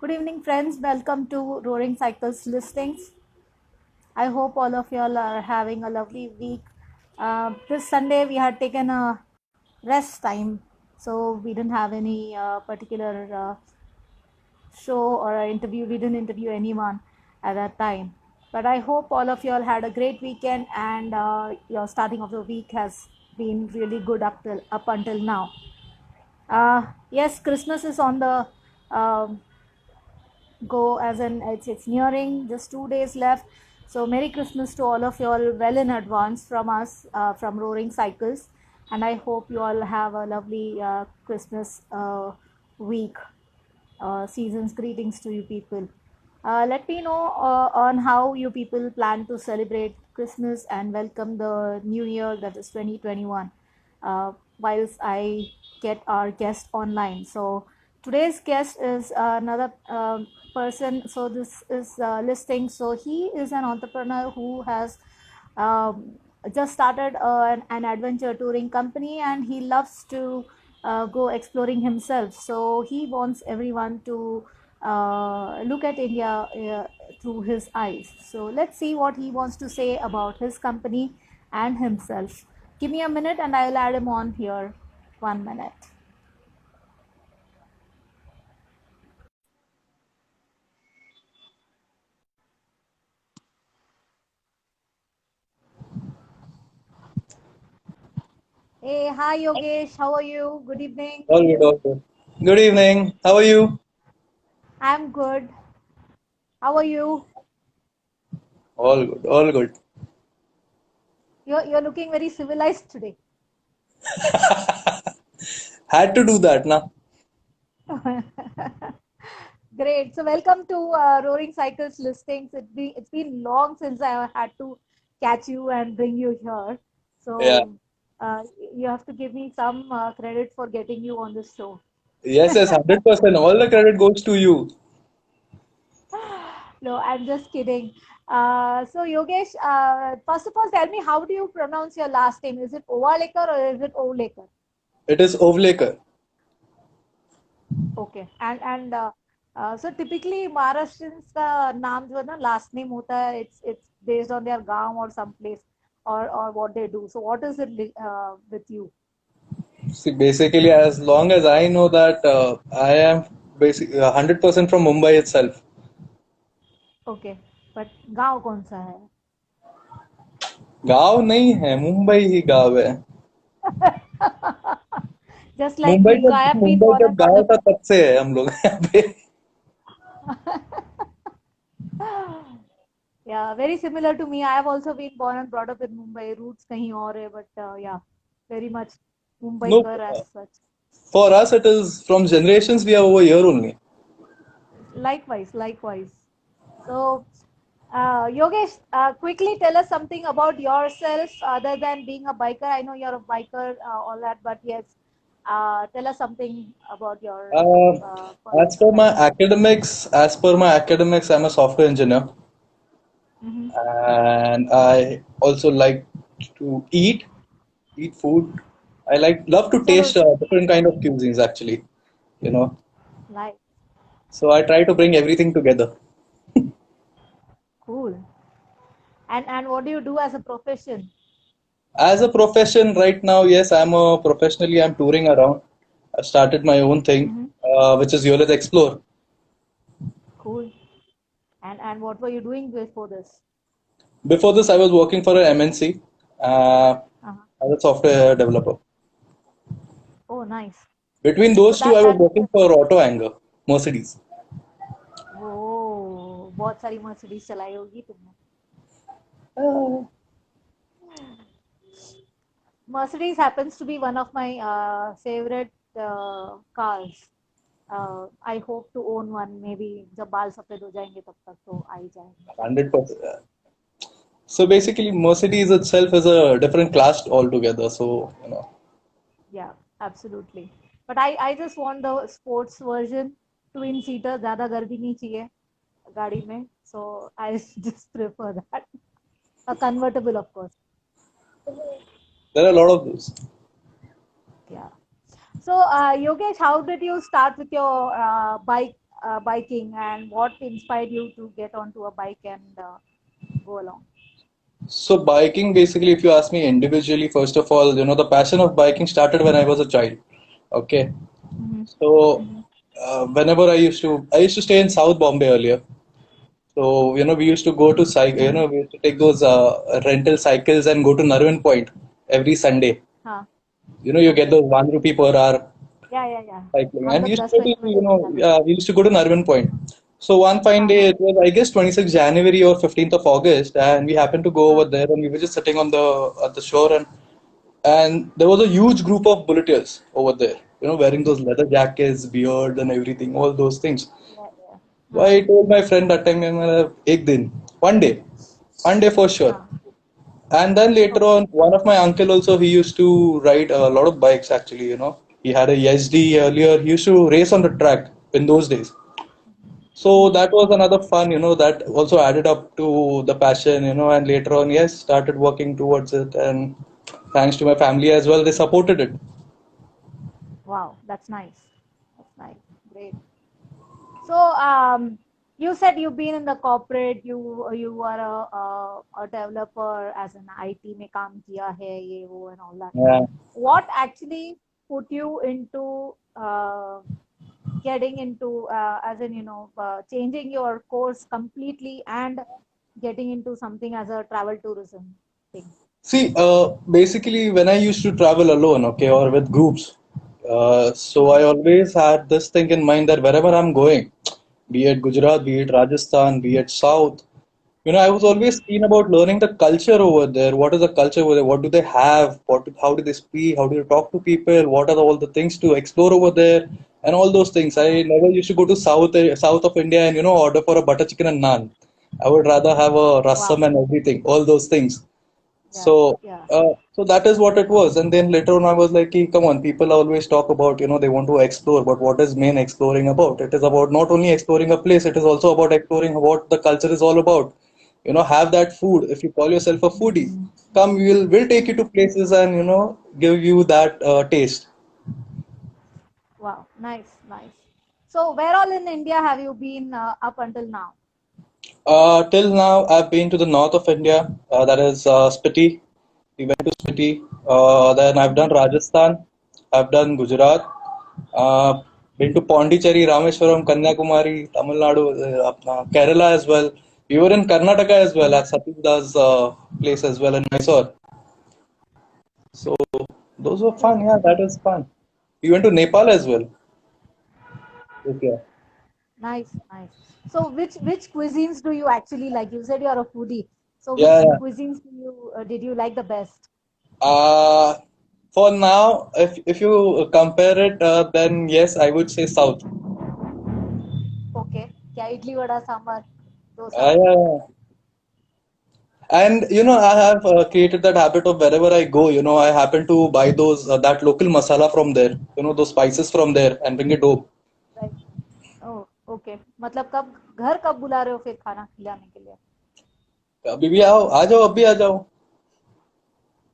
Good evening, friends. Welcome to Roaring Cycles Listings. I hope all of y'all are having a lovely week. This Sunday we had taken a rest time, so we didn't have any particular show or interview. We didn't interview anyone at that time. But I hope all of y'all had a great weekend and your starting of the week has been really good up until now. Yes, Christmas is on the um go, as in it's nearing just 2 days left. So Merry Christmas to all of you all well in advance from us, from Roaring Cycles, and I hope you all have a lovely Christmas week. Season's greetings to you people. Let me know on how you people plan to celebrate Christmas and welcome the new year, that is 2021, whilst I get our guest online. So today's guest is another person. So this is listing. So he is an entrepreneur who has um, just started an adventure touring company, and he loves to go exploring himself. So he wants everyone to look at India through his eyes. So let's see what he wants to say about his company and himself. Give me a minute and I'll add him on here. 1 minute. Hey, hi Yogesh, how are you? Good evening. All good, all good. Good evening. How are you? I'm good. How are you? All good, all good. You're looking very civilized today. Had to do that, na? Great. So welcome to Roaring Cycles Listings. It's been long since I had to catch you and bring you here. Yeah. So you have to give me some credit for getting you on this show. Yes, yes, 100%. All the credit goes to you. No, I'm just kidding. So Yogesh, first of all, tell me, how do you pronounce your last name? Is it Ovalekar or is it Olekar? It is Ovlekar. Okay. And so typically Maharashtrians का नाम जो है ना last name होता है, it's based on their गांव or some place or what they do. So what is it with you? See, basically, as long as I know that I am basically 100% from Mumbai itself. Okay. But गांव कौन सा है? गांव नहीं है, मुंबई ही गांव है. Just like me. So I have been Mumbai born जब and brought गांव up था तब से है हम लोग यहाँ पे. yeah, very similar to me. I have also been born and brought up in Mumbai. Roots kahin aur hai, but yeah, very much No, Mumbaikar as such. for us it is from generations we are over here only. Likewise, likewise. So, Yogesh, quickly tell us something about yourself other than being a biker. I know you're a biker, all that, but yes, tell us something about your Uh, personal life. as per my academics, I'm a software engineer, Hmm. and I also like to eat food. I love to Chalo, taste different kind of cuisines actually, you know. like, So I try to bring everything together. cool. And what do you do as a profession? As a profession right now, yes, I'm touring around. I've started my own thing, Hmm. which is Yolet Explore. Cool. And what were you doing before this? Before this, I was working for an MNC Uh-huh. as a software developer. Oh, nice. Between So those two, that I was that working for Auto Anger, Mercedes. वो बहुत सारी Mercedes चलाई होगी तुमने. Uh, Mercedes happens to be one of my favorite cars. I hope to own one. Maybe जब बाल सफेद हो जाएंगे तब तक तो आ ही जाएंगे. 100%. So basically, Mercedes itself is a different class altogether. So, you know, Yeah, absolutely. But I just want the sports version, twin seater. ज़्यादा गर्दी नहीं चाहिए गाड़ी में. So I just prefer that. A convertible, of course. there are a lot of those. Yeah. So, Yogesh, how did you start with your bike? biking, and what inspired you to get onto a bike and go along? So biking, basically, if you ask me individually, first of all, the passion of biking started when I was a child. Okay. Mm-hmm. So Mm-hmm. whenever I used to stay in South Bombay earlier. So, we used to go to Mm-hmm. we used to take those rental cycles and go to Narwin Point every Sunday. Huh. You get Okay. those 1 rupee per hour Yeah, yeah, yeah. cycling. हम And तो we used to 10 go to, पैसे में जाते थे हमेशा. we used to go to Narwin Point. So one fine हाँ, day, हाँ, it was, I guess, 26th January or 15th of August, and we happened to go over हाँ. there, and we were just sitting on the at the shore, and there was a huge group of bulleteers over there, wearing those leather jackets, beards, and everything, all those things. Yeah, yeah. So I हाँ, told my friend that time, ek din, one day for sure. हाँ. And then later Okay. on, one of my uncle also, he used to ride a lot of bikes actually, He had a SD earlier. He used to race on the track in those days. So Mm-hmm. that was another fun, that also added up to the passion, and later on, yes, started working towards it. And thanks to my family as well, they supported it. Wow, that's nice. That's nice. Great. So, you said you've been in the corporate. You are a developer as an IT में काम किया है ये वो and all that. Yeah. What actually put you into getting into as in changing your course completely and getting into something as a travel tourism thing? See, basically, when I used to travel alone, okay, or with groups, so I Mm-hmm. always had this thing in mind that wherever I'm going, be it Gujarat, be it Rajasthan, be it South, I was Mm-hmm. always keen about learning the culture over there. What is the culture over there? What do they have? How do they speak? How do they talk to people? What are all the things to explore over there? And all those things. I never used to go to south of India and order for a butter chicken and naan. I would rather have a Wow. rasam and everything. All those things. Yeah. So, Yeah. so that is what it was. And then later on, I was like, "Ki, come on, people always talk about, they want to explore, but what is main exploring about? It is about not only exploring a place, it is also about exploring what the culture is all about. Have that food. If you call yourself a foodie, come, we'll take you to places and, give you that taste. Wow. Nice. Nice. So, where all in India have you been up until now? Till now, I've been to the north of India, that is Spiti. We went to Spiti. Then I've done Mm-hmm. Rajasthan. I've done Gujarat. Uh, been to Pondicherry, Rameswaram, Kanyakumari, Tamil Nadu, Kerala as well. We were in Karnataka as well at Satyada's place as well in Mysore. So those were fun. Great. Yeah, that was fun. We went to Nepal as well. Okay. Nice. Nice. So, which cuisines do you actually like? You said you are a foodie. So, which Yeah, yeah. cuisines did you like the best? Uh, for now, if you compare it, then yes, I would say South. Okay. क्या idli vada sambar dosa? Yeah, yeah. And I have created that habit of wherever I go, I happen to buy those that local masala from there, those spices from there and bring it home. Right. Oh, okay. मतलब घर कब बुला रहे हो फिर खाना खिलाने के लिए? अभी भी आओ, आ जाओ, अभी आ जाओ.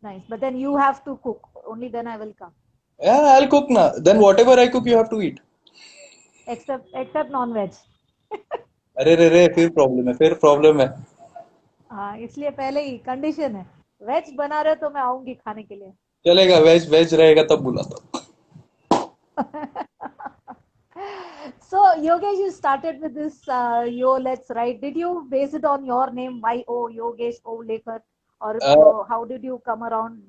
Nice. But then you have to cook. Only then I will come. Yeah, I'll cook now. Then whatever I cook, you have to eat. Except non-veg. अरे रे रे फिर प्रॉब्लम है. हाँ, इसलिए पहले ही कंडीशन है. वेज बना रहे हो तो मैं आऊंगी खाने के लिए. चलेगा, वेज वेज रहेगा तब बुलाता हूँ. So, Yogesh, you started with this Yo Let's Ride. Did you base it on your name, Y-O, Yogesh Ovlekar? Or Uh, how did you come around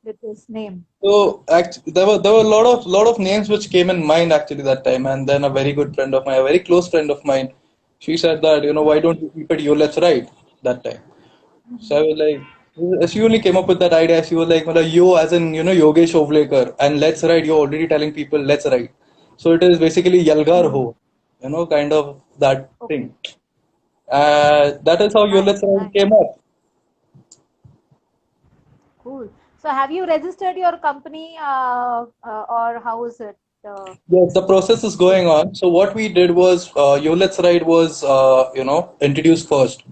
with this name? So actually, there were a lot of names which came in mind actually that time, and then a very good friend of mine, a very close friend of mine, she said that why Mhm. don't you keep it you let's ride that time. So I Mhm. was like, she only came up with that idea. She was like, well, yo as in Yogesh Ovlekar and let's ride. You're already telling people let's ride. So it is basically Yalgar Mhm. Ho, kind of that Okay. thing. That is how Yo Nice, Let's Ride nice. came up. Cool. So have you registered your company or how is it? Uh, Yes, the process is going on. So what we did was, Yo Let's Ride was, introduced first.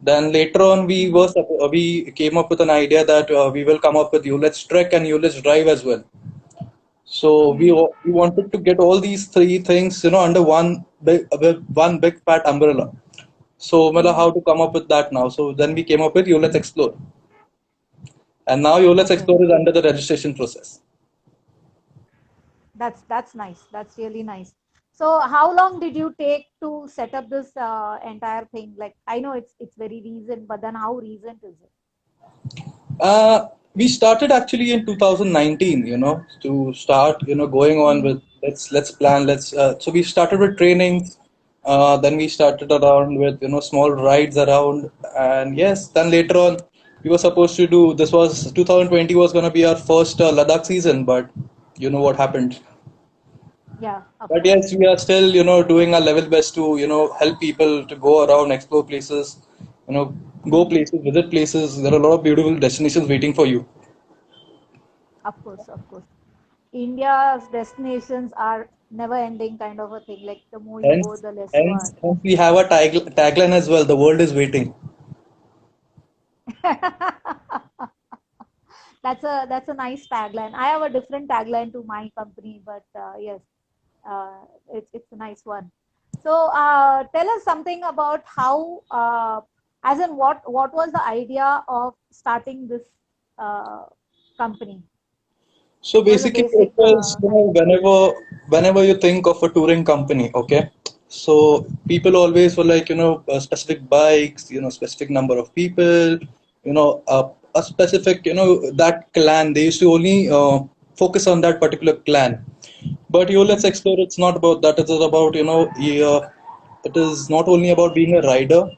Then later on, Mhm. we came up with an idea that we will come up with You Let's Trek and You Let's Drive as well. So we wanted to get all these three things, under one big fat umbrella. So Mela, how to come up with that now? So then we came up with Yo Let's Explore, and now Yo Let's Okay. Explore is under the registration process. That's nice. That's really nice. So how long did you take to set up this entire thing? Like I know it's very recent, but then how recent is it? We started actually in 2019, to start, going on Mm. with let's plan, so we started with trainings, then we started around with, small rides around, and yes, then later on, we were supposed to do, this was 2020 was going to be our first Ladakh season, but you know what happened. Yeah, of But course. yes, we are still, doing our level best to, help people to go around, explore places, you know, go Mm. places, visit places. There are a lot of beautiful destinations waiting for you. Of course, of course. India's destinations are never ending kind of a thing. Like the more you go, Hence, the less you are. hence we have a tagline as well. The world is waiting. That's a nice tagline. I have a different tagline to my company, but yes, it's a nice one. So tell us something about how, as in what was the idea of starting this uh, company? So What was the basically, it basic was, idea? whenever you think of a touring company, okay. So people always were like, specific bikes, specific number of people, a specific, that clan. They used to only focus on that particular clan. But let's Mhm. explore. It's not about that. It is about, it is not only about being a rider.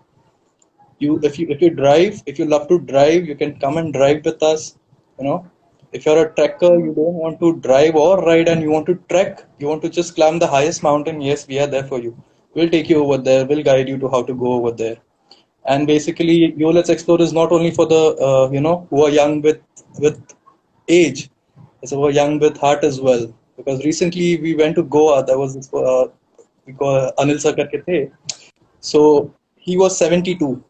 If you drive, if you love to drive, you can come and drive with us, you know if you're a trekker, you Mhm. don't want to drive or ride and you want to trek, you want to just climb the highest mountain, yes, we are there for you. We'll take you over there, we'll guide you to how to go over there. And basically, Yo Let's Explore is not only for the who are young with age, it's for young with heart as well. Because recently we went to Goa. There was this we call Anil Sir karke the. So he was 72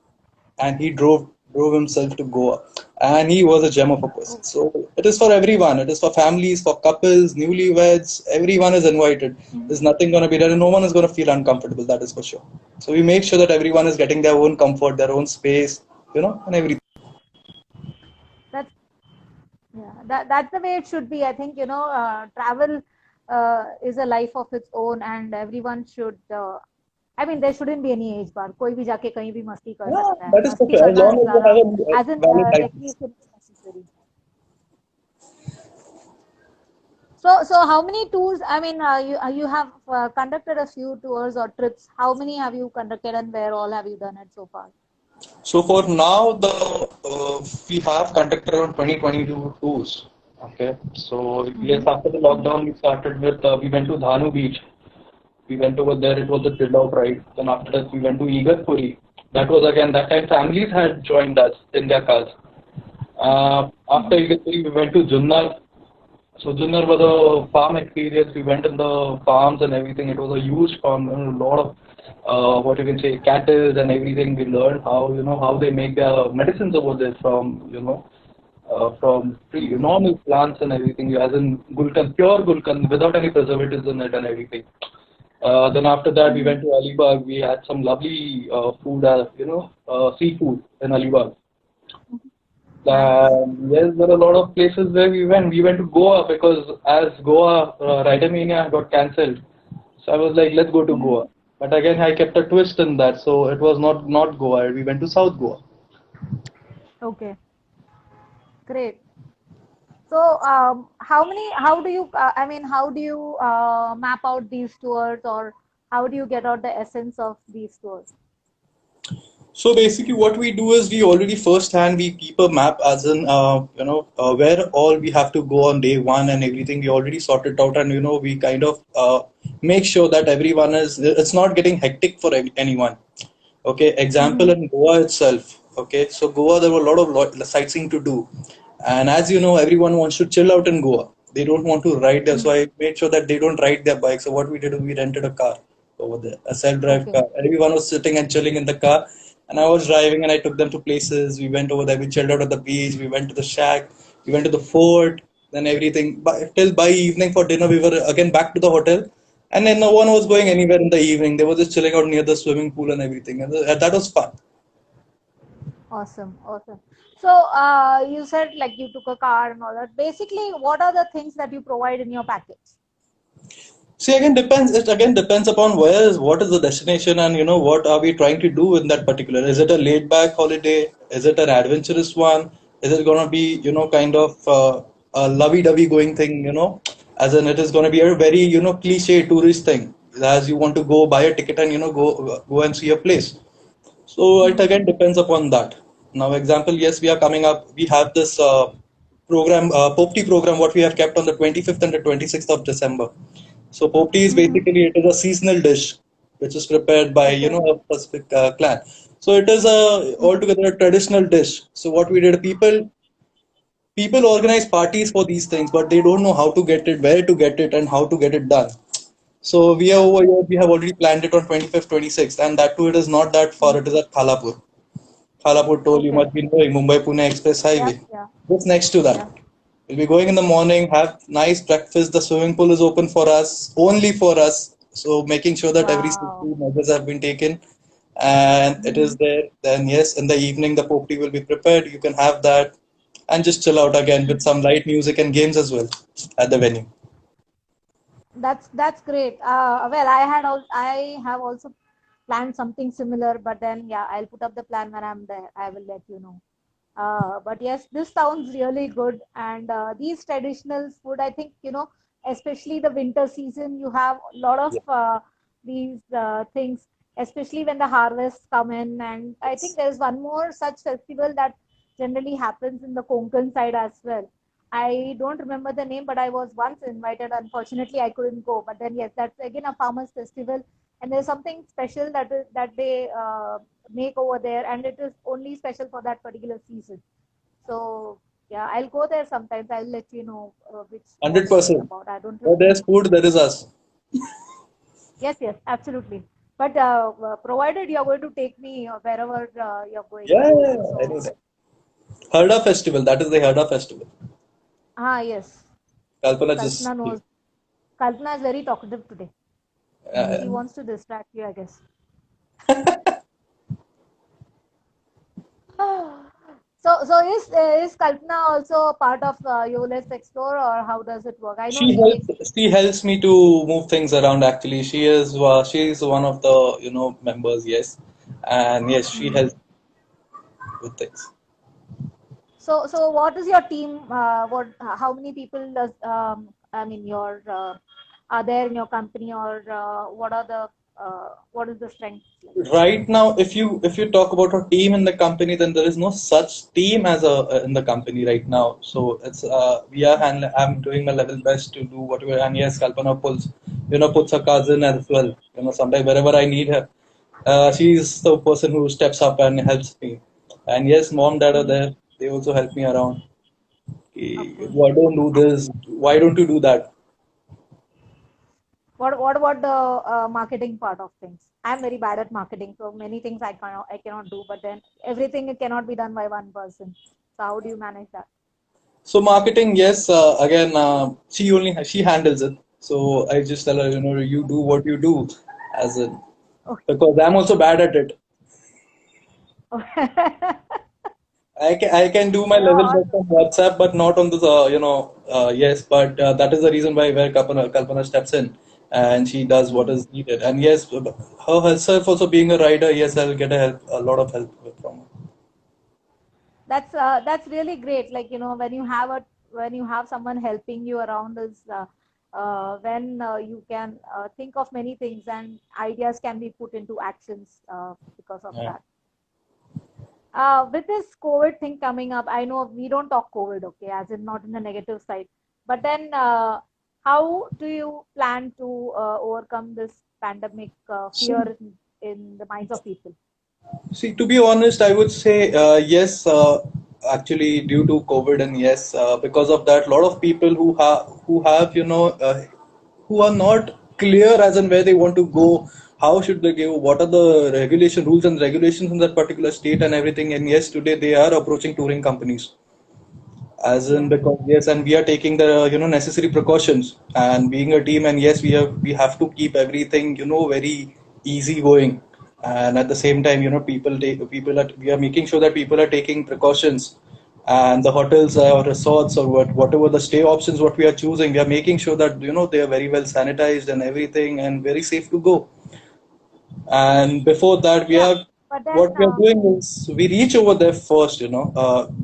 and he drove himself to Goa, and he was a gem of a person. Oh, So it is for everyone. It is for families, for couples, newlyweds. Everyone is invited. mhm. There's nothing going to be there. No one is going to feel uncomfortable. That is for sure. So we make sure that everyone is getting their own comfort, their own space, and everything. That's Yeah, that's the way it should be. I think, travel is a life of its own, and everyone should. I mean, there shouldn't be any age bar. कोई भी जाके कहीं भी मस्ती कर Yeah, सकता है. that is for मस्ती sure. As करना long is as you ज़्यादा, have a as in valid license. recreation is necessary. So how many tours? I mean, you have conducted a few tours or trips. How many have you conducted, and where all have you done it so far? So for now, the we have conducted around 2022 tours. Okay. So yes, Mm-hmm. after the Mm-hmm. lockdown, we started with we went to Dhanu Beach. We went over there. It was a chill out ride. Then after that, we went to Igatpuri. That was again that time families had joined us in their cars. After Mm-hmm. Igatpuri, we went to Junnar. So Junnar was a farm experience. We went in the farms and everything. It was a huge farm, a lot of what you can say cattle and everything. We learned how how they make their medicines over there from Mm-hmm. normal plants and everything, as in gulkan, pure gulkan, without any preservatives in it and everything. Then after that, we Mm-hmm. went to Alibag. We had some lovely food, seafood in Alibag. Nice. Yes, there are a lot of places where we went. We went to Goa because as Goa Ridermania got cancelled, so I was like, let's go to Mm-hmm. Goa. But again, I kept a twist in that, so it was not Goa. We went to South Goa. Okay. Great. So, how do you, I mean, how do you map out these tours, or how do you get out the essence of these tours? So basically, what we do is we already first hand we keep a map, as in where all we have to go on day one and everything. We already sort it out, and we kind of make sure that everyone is, it's not getting hectic for anyone. Okay, example Mm-hmm. in Goa itself. Okay, so Goa, there were a lot of sightseeing to do, and as you know, everyone wants to chill out in Goa. They don't want to ride there, so Mm-hmm. I made sure that they don't ride their bike. So what we did, we rented a car over there, a self-drive Okay. car. Everyone was sitting and chilling in the car, and I was driving, and I took them to places. We went over there, we chilled out at the beach. We went to the shack. We went to the fort. Then everything till by evening for dinner, we were again back to the hotel, and then no one was going anywhere in the evening. They were just chilling out near the swimming pool and everything, and that was fun. Awesome, awesome. So, you said like you took a car and all that. Basically, what are the things that you provide in your package? See, again depends. It again depends upon what is the destination, and what are we trying to do in that particular. Is it a laid back holiday? Is it an adventurous one? Is it gonna be kind of a lovey dovey going thing? As in it is gonna be a very cliche tourist thing. As you want to go buy a ticket and go and see a place. So it Hmm. again depends upon that. Now, example, yes, we are coming up. We have this program, Popti program, what we have kept on the 25th and the 26th of December. So Popti is Hmm. basically it is a seasonal dish which is prepared by Okay. a specific clan. So it is a Hmm. altogether a traditional dish. So what we did, people organize parties for these things, but they don't know how to get it, where to get it, and how to get it done. So we are Yeah. over here. We have already planned it on 25th, 26th, and that too, it is not that far. Hmm. It is at Khalapur. Khalapur toll, you Okay. must be knowing, Mumbai Pune Express Yeah. Highway. Yeah. Just next to Yeah. that. We'll be going in the morning, have nice breakfast. The swimming pool is open for us, only for us. So making sure that every Wow. safety measures have been taken and it Hmm. is there. Then yes, in the evening the popti will be prepared. You can have that and just chill out again with some light music and games as well at the venue. That's great. Well, I have also planned something similar, but then yeah, I'll put up the plan when I'm there. I will let you know. But yes, this sounds really good. And these traditional food, I think, especially the winter season, you have a lot of these things, especially when the harvests come in. And I think Yes. there's one more such festival that generally happens in the Konkan side as well. I don't remember the name, but I was once invited. Unfortunately, I couldn't go. But then, yes, that's again a farmers' festival, and there's something special that they make over there, and it is only special for that particular season. So yeah, I'll go there sometimes. I'll let you know which what it is 100%. about. I don't Where remember. there's food, there is us. Yes, yes, absolutely. But provided you're going to take me wherever you're going, Yeah, right? yeah, yeah, So anytime. Harda festival, that is the Harda festival. yes, Kalpana just Kalpana knows. Kalpana is very talkative today. She uh, wants to distract you, I guess. So is Kalpana also a part of you Let's Explore, or how does it work? I know she she. helps me to move things around actually. She is one of the members, yes. And yes, she Hmm. helps with things. So what is your team? What? How many people does? I mean, your are there in your company, or what is the strength like? Right now, if you talk about a team in the company, then there is no such team as a in the company right now. So it's we are handling. I'm doing my level best to do whatever. And yes, Kalpana puts her cousin as well. Sometimes wherever I need her, she's the person who steps up and helps me. And yes, mom, dad are Hmm. there. They also help me around. Of course. Why don't do this? Why don't you do that? What about the marketing part of things? I'm very bad at marketing, so many things I cannot do. But then everything cannot be done by one person. So how do you manage that? So marketing, yes. Again, she handles it. So I just tell her, you do what you do, as in Okay. because I'm also bad at it. I can do my Yeah, level best on WhatsApp, but not on this. Yes, but that is the reason why where Kalpana steps in and she does what hmm. is needed. And yes, her herself also being a writer, yes, I'll get a lot of help from her. That's really great. Like when you have someone helping you around is when you can think of many things and ideas can be put into actions because of Yeah. that. With this COVID thing coming up, I know we don't talk COVID, okay, as in not in the negative side. But then, how do you plan to overcome this pandemic So fear in the minds of people? see, to be honest, I would say yes. Actually, due to COVID, and yes, because of that, a lot of people who have who are not clear as in where they want to go, how should they go, what are the regulation rules and regulations in that particular state and everything. And yes, today they are approaching touring companies. as in Yeah. because yes, and we are taking the necessary precautions and being a team, and yes, we have to keep everything very easy going, and at the same time people are we are making sure that people are taking precautions, and the hotels or resorts or whatever the stay options what we are choosing, we are making sure that they are very well sanitized and everything and very safe to go. And before that, Yeah. But then, what we are doing is we reach over there first.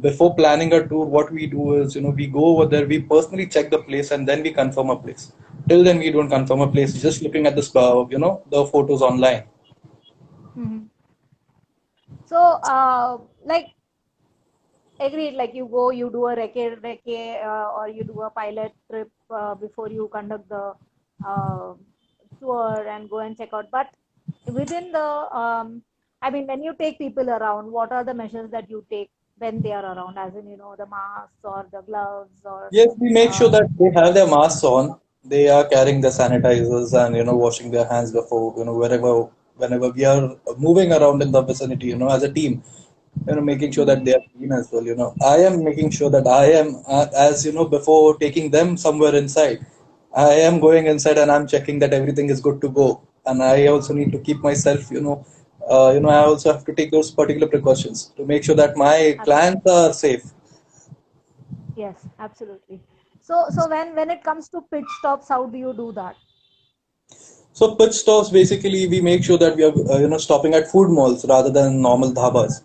Before planning a tour, what we do is we go over there, we personally check the place, and then we confirm a place. Till then, we don't confirm a place. Just looking at the photos online. mhm. So, like, agreed, like you go, you do a recce, or you do a pilot trip before you conduct the uh, tour and go and check out. But within I mean, when you take people around, what are the measures that you take when they are around? As in, the masks or the gloves or, Yes, we make sure uh, that they have their masks on. They are carrying the sanitizers and washing their hands before whenever we are moving around in the vicinity. As a team, making sure that mhm. they are clean as well. I am making sure that I am as before taking them somewhere inside. I am going inside and I'm checking that everything is good to go. And I also need to keep myself. I also have to take those particular precautions to make sure that my clients are safe. Yes, absolutely. So when it comes to pit stops, how do you do that? So pit stops basically we make sure that we are stopping at food malls rather than normal dhabas.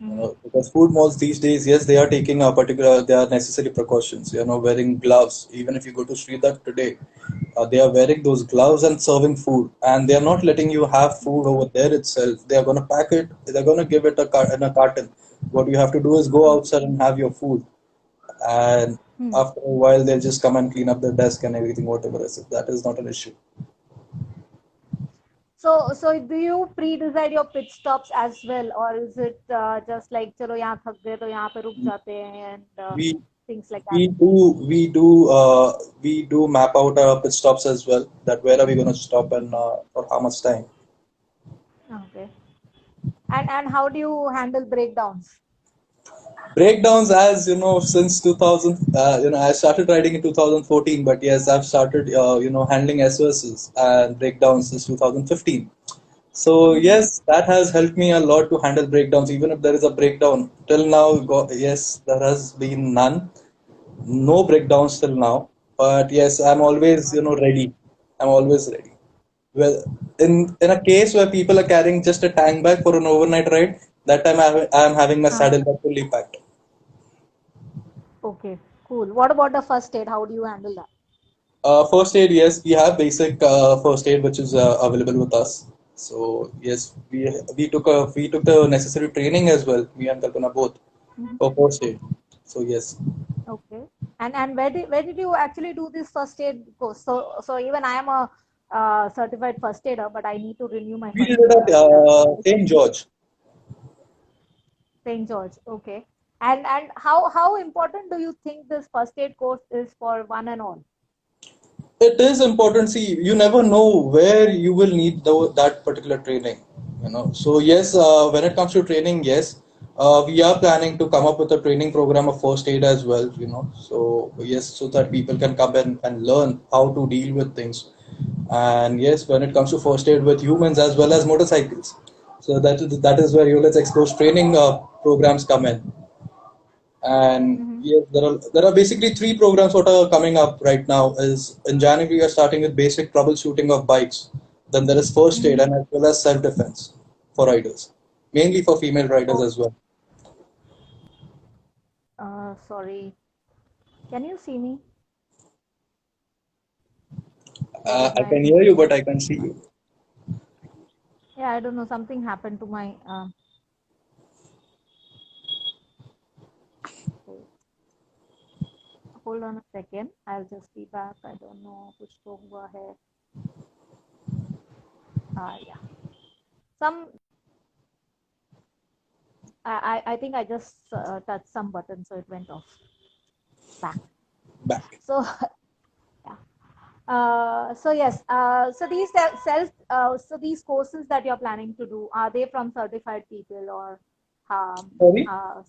Hmm. Because food malls these days, yes, they are taking a particular they are necessary precautions. Wearing gloves. Even if you go to Sridhar today, they are wearing those gloves and serving food, and they are not letting you have food over there itself. They are going to pack it. They're going to give it in a carton. What you have to do is go outside and have your food, and Hmm. after a while they'll just come and clean up the desk and everything, whatever is it. That is not an issue. So do you pre-decide your pit stops as well, or is it just like चलो यहाँ थक गए तो यहाँ पे रुक जाते हैं and We things like that? we do map out our pit stops as well. That where are we going to stop and for how much time. Okay. And how do you handle breakdowns? Breakdowns, as since 2000, I started riding in 2014, but yes, I've started handling SOSs and breakdowns since 2015. So Hmm. yes, that has helped me a lot to handle breakdowns. Even if there is a breakdown, till now, yes, there has been none. No breakdowns till now, but yes, I'm always ready. I'm always ready. Well, in a case where people are carrying just a tank bag for an overnight ride, that time I'm having my Uh, saddle bag fully packed. okay, cool. What about the first aid? How do you handle that? First aid, yes, we have basic first aid which is available with us. So yes, we took the necessary training as well. Me and Kalpana both Mhm. for first aid. So yes, Okay. And where did you actually do this first aid course? So even I am a certified first aider, but I need to renew my we did first it at St. license. George. St. George. Okay. And how important do you think this first aid course is for one and all? It is important. See, you never know where you will need that particular training. So yes, when it comes to training, yes, we are planning to come up with a training program of first aid as well. So yes, so that people can come and learn how to deal with things. And yes, when it comes to first aid with humans as well as motorcycles, so that is where Let's Explore training programs come in. And Hmm. yes, there are basically three programs what are coming up right now. Is in January we are starting with basic troubleshooting of bikes. Then there is first aid Hmm. and as well as self defense for riders, mainly for female riders Oh, as well. sorry. Can you see me? Sorry, I my can hear you, but I can't see you. yeah, I don't know. Something happened to my. Oh, hold on a second. I'll just be back. I don't know which तो हुआ है. Yeah. Some I think I just touched some button, so it went off. Back. Back. So yeah. So yes. So these so these courses that you're planning to do, are they from certified people or um Sorry. uh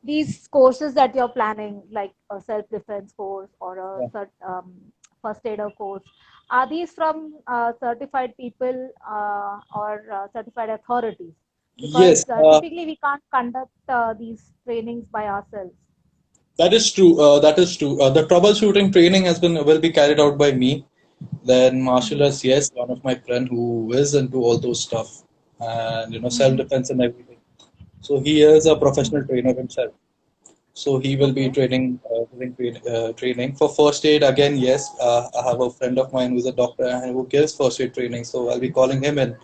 these courses that you're planning, like a self-defense course or a Yeah. first aider course, are these from certified people or certified authorities? Because Yes, typically we can't conduct these trainings by ourselves. that is true. That is true. The troubleshooting training will be carried out by me. Then martial Mm-hmm. arts, yes, one of my friend who is into all those stuff and self Mm-hmm. defense and everything. So he is a Mm-hmm. professional trainer himself. So he will be Okay. training for first aid again. Yes, I have a friend of mine who's a doctor and who gives first aid training. So I'll be calling him in.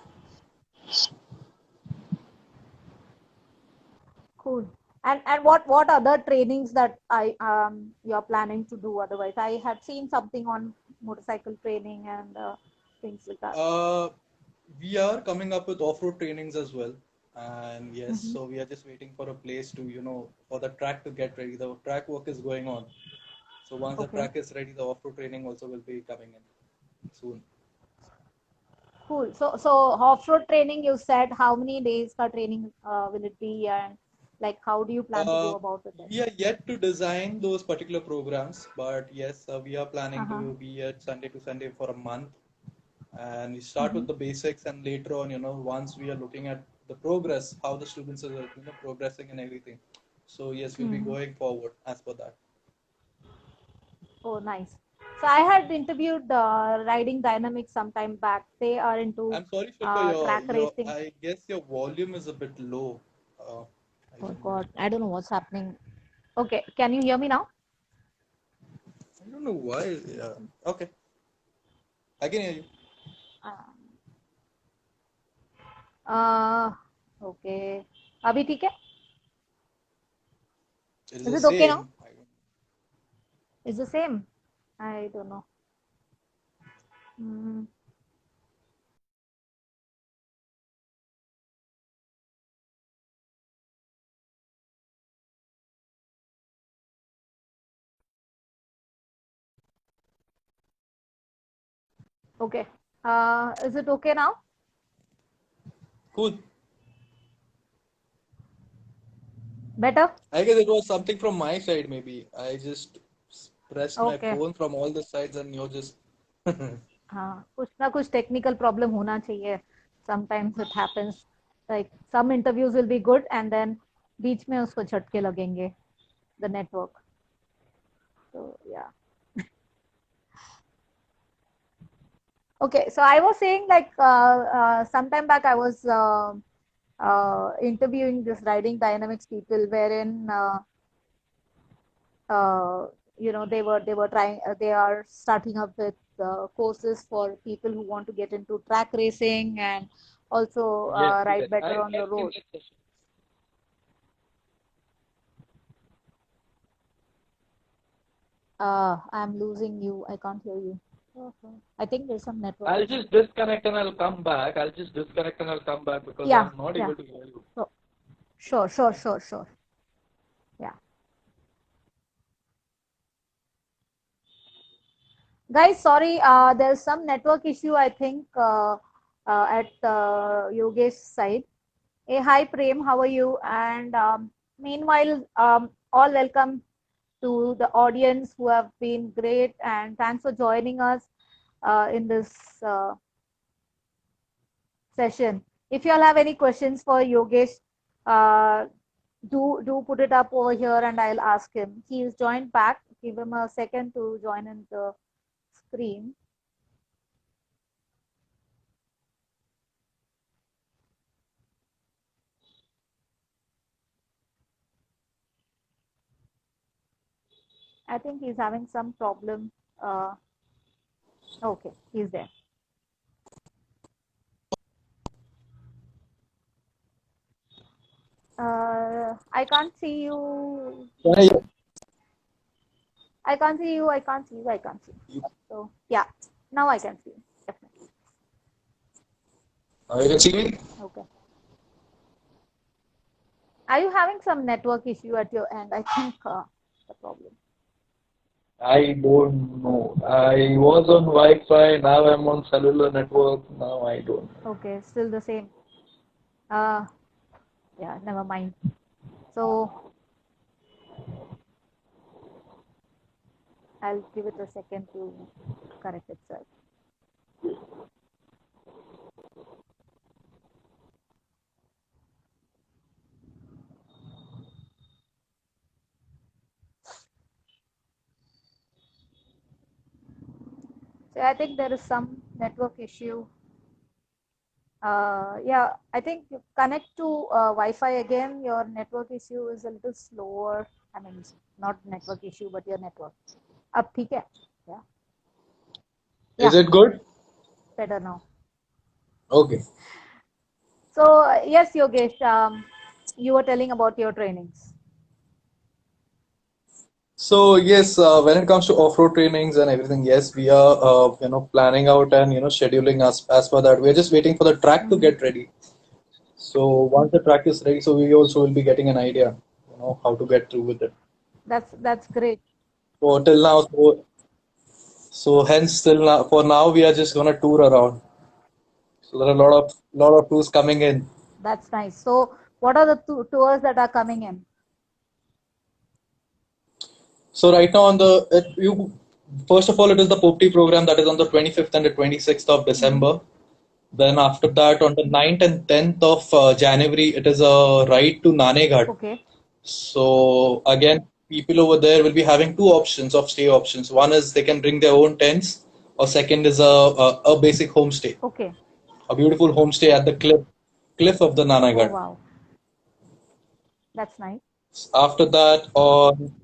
Cool. And what other trainings that you're planning to do otherwise? I had seen something on motorcycle training and things like that. Uh, we are coming up with off-road trainings as well. And yes, Mm-hmm. so we are just waiting for a place to, for the track to get ready. The track work is going on. So once the Okay. track is ready, the off-road training also will be coming in soon. Cool. So off-road training, you said how many days ka training will it be, and like how do you plan to Uh, go about it then? we are yet to design those particular programs, but yes, we are planning Uh-huh. to be at Sunday to Sunday for a month. And we start Mm-hmm. with the basics, and later on, once we are looking at the progress, how the students are, progressing and everything. So yes, we'll be Mm-hmm. going forward as per that. Oh, nice. So I had interviewed Riding Dynamics some time back. They are into I'm sorry, Shilpa, track racing. I guess your volume is a bit low. Uh, I Oh don't know. God, I don't know what's happening. Okay, can you hear me now? I don't know why. Okay, I can hear you. Uh, okay. अभी ठीक है? It is Is the it okay now? same. I don't. Is the same? I don't know. Mm, okay. Is it okay now? Cool. Better? I guess it was something from my side, maybe. I just pressed my Okay. phone from all the sides, and you're just. हाँ, कुछ ना कुछ technical problem होना चाहिए. Sometimes it happens. Like some interviews will be good and then बीच में उसको झटके लगेंगे. The network. So yeah. Okay, so I was saying like sometime back I was interviewing this riding dynamics people, wherein uh, they were trying they are starting up with courses for people who want to get into track racing and also Yes, ride yes. better on the I've seen road. that session. I'm losing you. I can't hear you. I think there's some network I'll issue. just disconnect and I'll come back. I'll just disconnect and I'll come back because Yeah, I'm not yeah. able to hear you. So, sure. Yeah. Guys, sorry, there's some network issue, I think, at Yogesh side. Hey, hi, Prem, how are you? And meanwhile, all welcome to the audience who have been great, and thanks for joining us in this session. If you all have any questions for Yogesh, uh, do put it up over here, and I'll ask him. He is joined back. Give him a second to join in the screen. I think he's having some problem. Uh, okay, he's there. I can't see you. Can I can't see you. I can't see you. I can't see you. So yeah, now I can see you. Definitely. you can see me? Okay. Are you having some network issue at your end? I think the problem. I don't know. I was on Wi-Fi, now I'm on cellular network. Now I don't know. Okay, still the same. Uh, yeah, never mind. So I'll give it a second to correct itself. So I think there is some network issue. Yeah, I think you connect to Wi-Fi again. Your network issue is a little slower. I mean, it's not network issue, but your network. अब ठीक है? Yeah, Is yeah, it good? better now. Okay. So yes, Yogesh, you were telling about your trainings. So yes, when it comes to off-road trainings and everything, yes, we are planning out and scheduling as per that. We are just waiting for the track to get ready. So once the track is ready, so we also will be getting an idea, how to get through with it. That's great. So till now, so hence till now, for now, we are just gonna tour around. So there are a lot of tours coming in. That's nice. So what are the tours that are coming in? So right now on the you first of all, it is the Popti program that is on the 25th and the 26th of December. Then after that, on the 9th and 10th of January, it is a ride to Naneghat. Okay, So again, people over there will be having two options of stay options. One is they can bring their own tents, or second is a basic homestay, okay. a beautiful homestay at the cliff of the Oh Naneghat. wow, that's nice. After that, on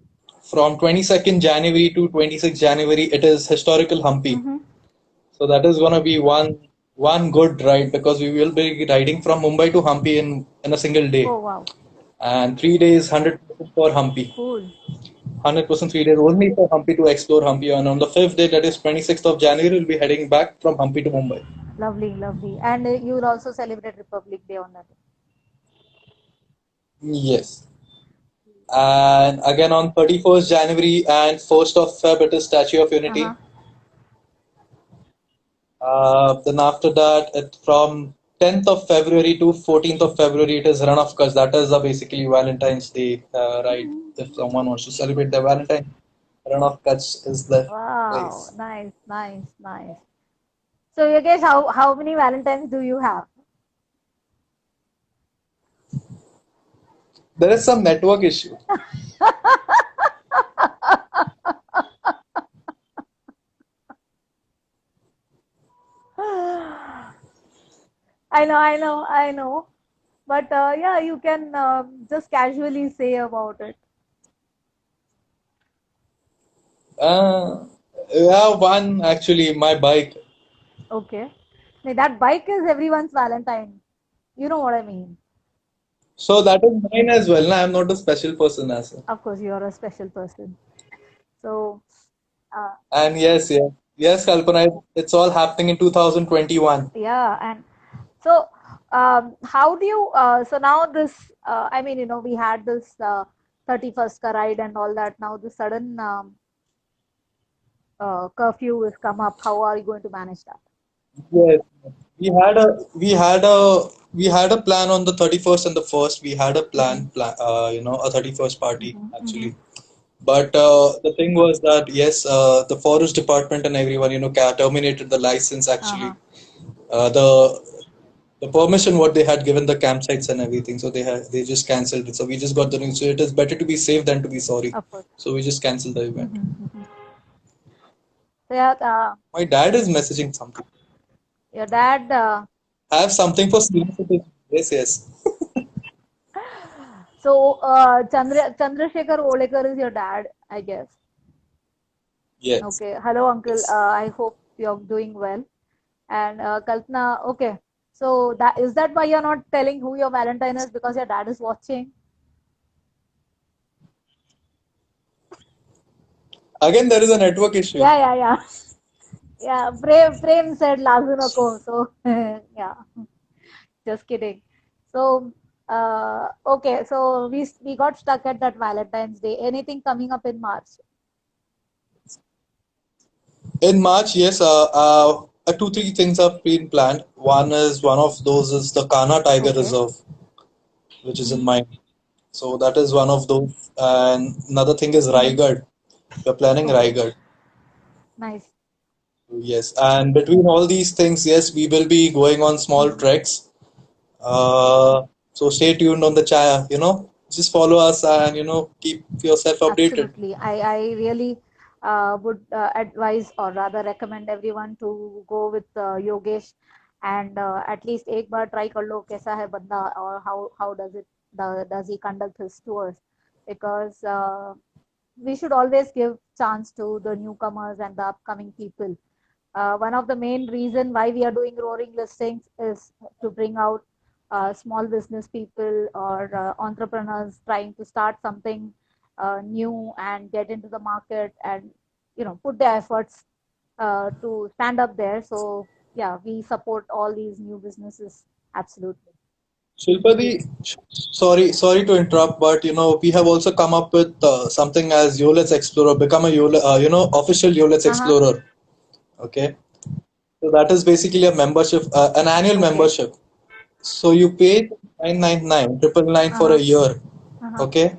from 22nd January to 26th January, it is historical Hampi. Mm-hmm. So that is gonna be one good ride because we will be riding from Mumbai to Hampi in a single day. Oh wow, And 3 days, 100% for Hampi. cool. 100% 3 days only for Hampi to explore Hampi. And on the fifth day, that is 26th of January, we'll be heading back from Hampi to Mumbai. Lovely, lovely. And you will also celebrate Republic Day on that day. Yes. And again on 31st January and 1st of Feb, it is Statue of Uh-huh. Unity. Then after that, from 10th of February to 14th of February, it is Run of Kutch. That is basically Valentine's Day ride. If someone wants to celebrate their Valentine, Run of Kutch is the Wow, place. nice, nice, nice. So Yogesh, how many Valentines do you have? There is some network issue. I know. But yeah, you can just casually say about it. Uh, yeah, one actually, my bike. Okay. Now, that bike is everyone's Valentine. You know what I mean. So that is mine as well. Nah, I'm not a special person as well. Of course, you're a special person. So, uh, And yes, Kalpana, it's all happening in 2021. yeah. And so, how do you, so now this, I mean, we had this 31st ka ride and all that. Now, the sudden curfew has come up. How are you going to manage that? Yes, we had a plan on the 31st and the first. We had a a 31st party Mm-hmm, mm-hmm. actually. But the thing was that yes, the forest department and everyone terminated the license Uh-huh. actually. The permission what they had given the campsites and everything, so they just cancelled it. So we just got the news. So it is better to be safe than to be sorry. Of course. So we just cancelled the event. Mm-hmm, mm-hmm. So, yeah, My dad is messaging something. your dad. I have something for senior citizens. Yes, yes. So, Chandrasekhar Olekar is your dad, I guess. Yes. Okay. Hello, uncle. Yes. I hope you're doing well. And Kalpana, okay. So that is that why you're not telling who your Valentine is because your dad is watching? Again, there is a network issue. Yeah. Yeah. Prem said Lazunako. So yeah, just kidding. So okay. So we got stuck at that Valentine's Day. Anything coming up in March? In March, yes, two, three things have been planned. One of those is the Kana Tiger Okay. Reserve, which is in mine. So that is one of those. And another thing is Mm-hmm. Raigad. We're planning Okay. Raigad. Nice. Yes, and between all these things, yes, we will be going on small Mhm. treks. So stay tuned on the channel, just follow us and, keep yourself updated. Absolutely. I really would advise or rather recommend everyone to go with Yogesh and at least एक बार try कर लो कैसा है बंदा or how does he conduct his tours because we should always give chance to the newcomers and the upcoming people. One of the main reason why we are doing roaring listings is to bring out small business people or entrepreneurs trying to start something new and get into the market and put their efforts to stand up there. So yeah, we support all these new businesses absolutely. Shilpadi, sorry to interrupt, but we have also come up with something as YOLETS Explorer, become a official YOLETS Uh-huh. Explorer. Okay, so that is basically a membership, an annual Okay. membership. So you pay 999, 999 for a Uh-huh. year. Uh-huh. Okay,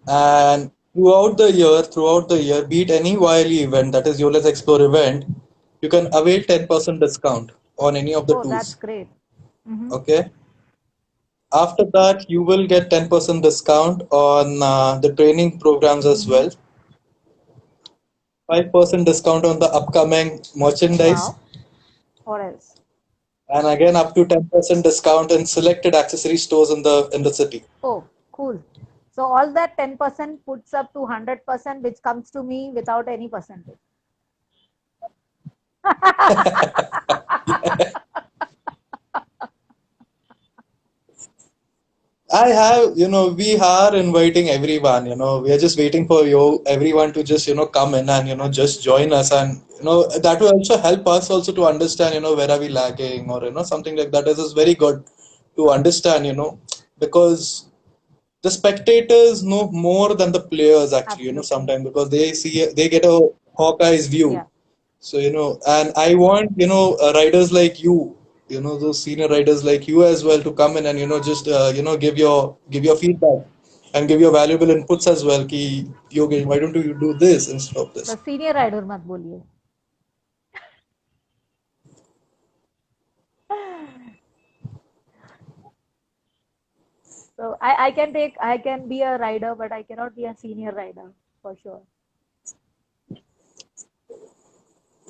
and throughout the year, be it any YLE event, that is YOLETS Explore event, you can avail 10% discount on any of the Oh, that's tours. great. Mm-hmm. Okay. After that, you will get 10% discount on the training programs as Mm-hmm. well. 5% discount on the upcoming merchandise, Wow. What else? and again up to 10% discount in selected accessory stores in the city. Oh, cool. So all that 10% puts up to 100%, which comes to me without any percentage. I have, we are inviting everyone, we are just waiting for everyone to just, come in and, just join us. And, that will also help us also to understand, where are we lagging or, something like that. This is very good to understand, because the spectators know more than the players actually, Absolutely. sometimes because they get a Hawkeye's view. Yeah. So, and I want, riders like those senior riders like you as well to come in and, just, give your feedback and give your valuable inputs as well. Ki, Yogesh, why don't you do this instead of this? The senior rider मत बोलिए. So I can be a rider, but I cannot be a senior rider for sure.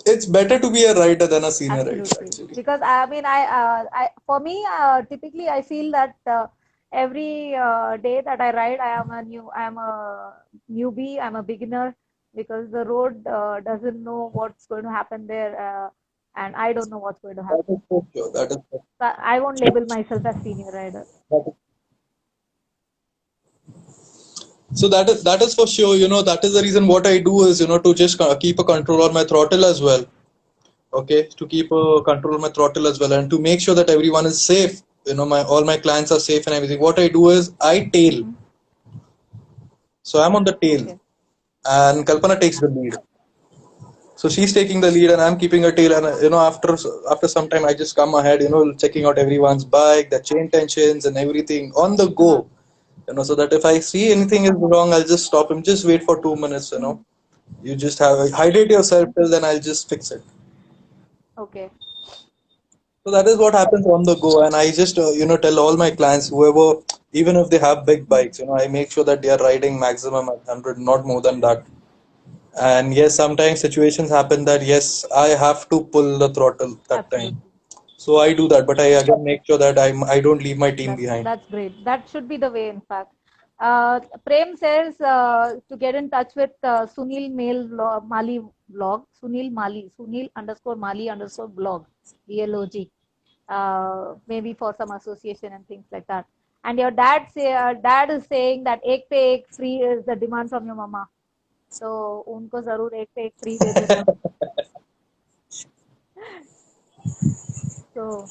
It's better to be a rider than a senior rider, Absolutely. actually. Because I for me, typically I feel that every day that I ride, I am a newbie, I'm a beginner because the road doesn't know what's going to happen there, and I don't know what's going to That happen. is for sure. That is for So I won't label myself as senior rider. sure. So that is for sure. That is the reason what I do is to just keep a control on my throttle as well. Okay, to keep a control on my throttle as well, and to make sure that everyone is safe. My all my clients are safe and everything. What I do is I tail. Hmm. So I'm on the tail, Okay. and Kalpana takes the lead. So she's taking the lead, and I'm keeping her tail. And after some time, I just come ahead, checking out everyone's bike, the chain tensions, and everything on the Uh-huh. go. So that if I see anything is wrong, I'll just stop him. Just wait for 2 minutes. Hmm. You just have hydrate yourself till then. I'll just fix it. Okay. So that is what happens on the go, and I just tell all my clients, whoever, even if they have big Hmm. bikes, I make sure that they are riding maximum at 100, not more than that. And yes, sometimes situations happen that yes, I have to pull the throttle that time. Absolutely. So I do that, but I again make sure that I don't leave my team behind. That's great. That should be the way, in fact. Prem says to get in touch with Mali vlog, Sunil underscore Mali underscore blog, BLOG, maybe for some association and things like that. And your dad is saying that एक पे एक free is the demand from your mama. So उनको जरूर एक पे एक free दे देना. So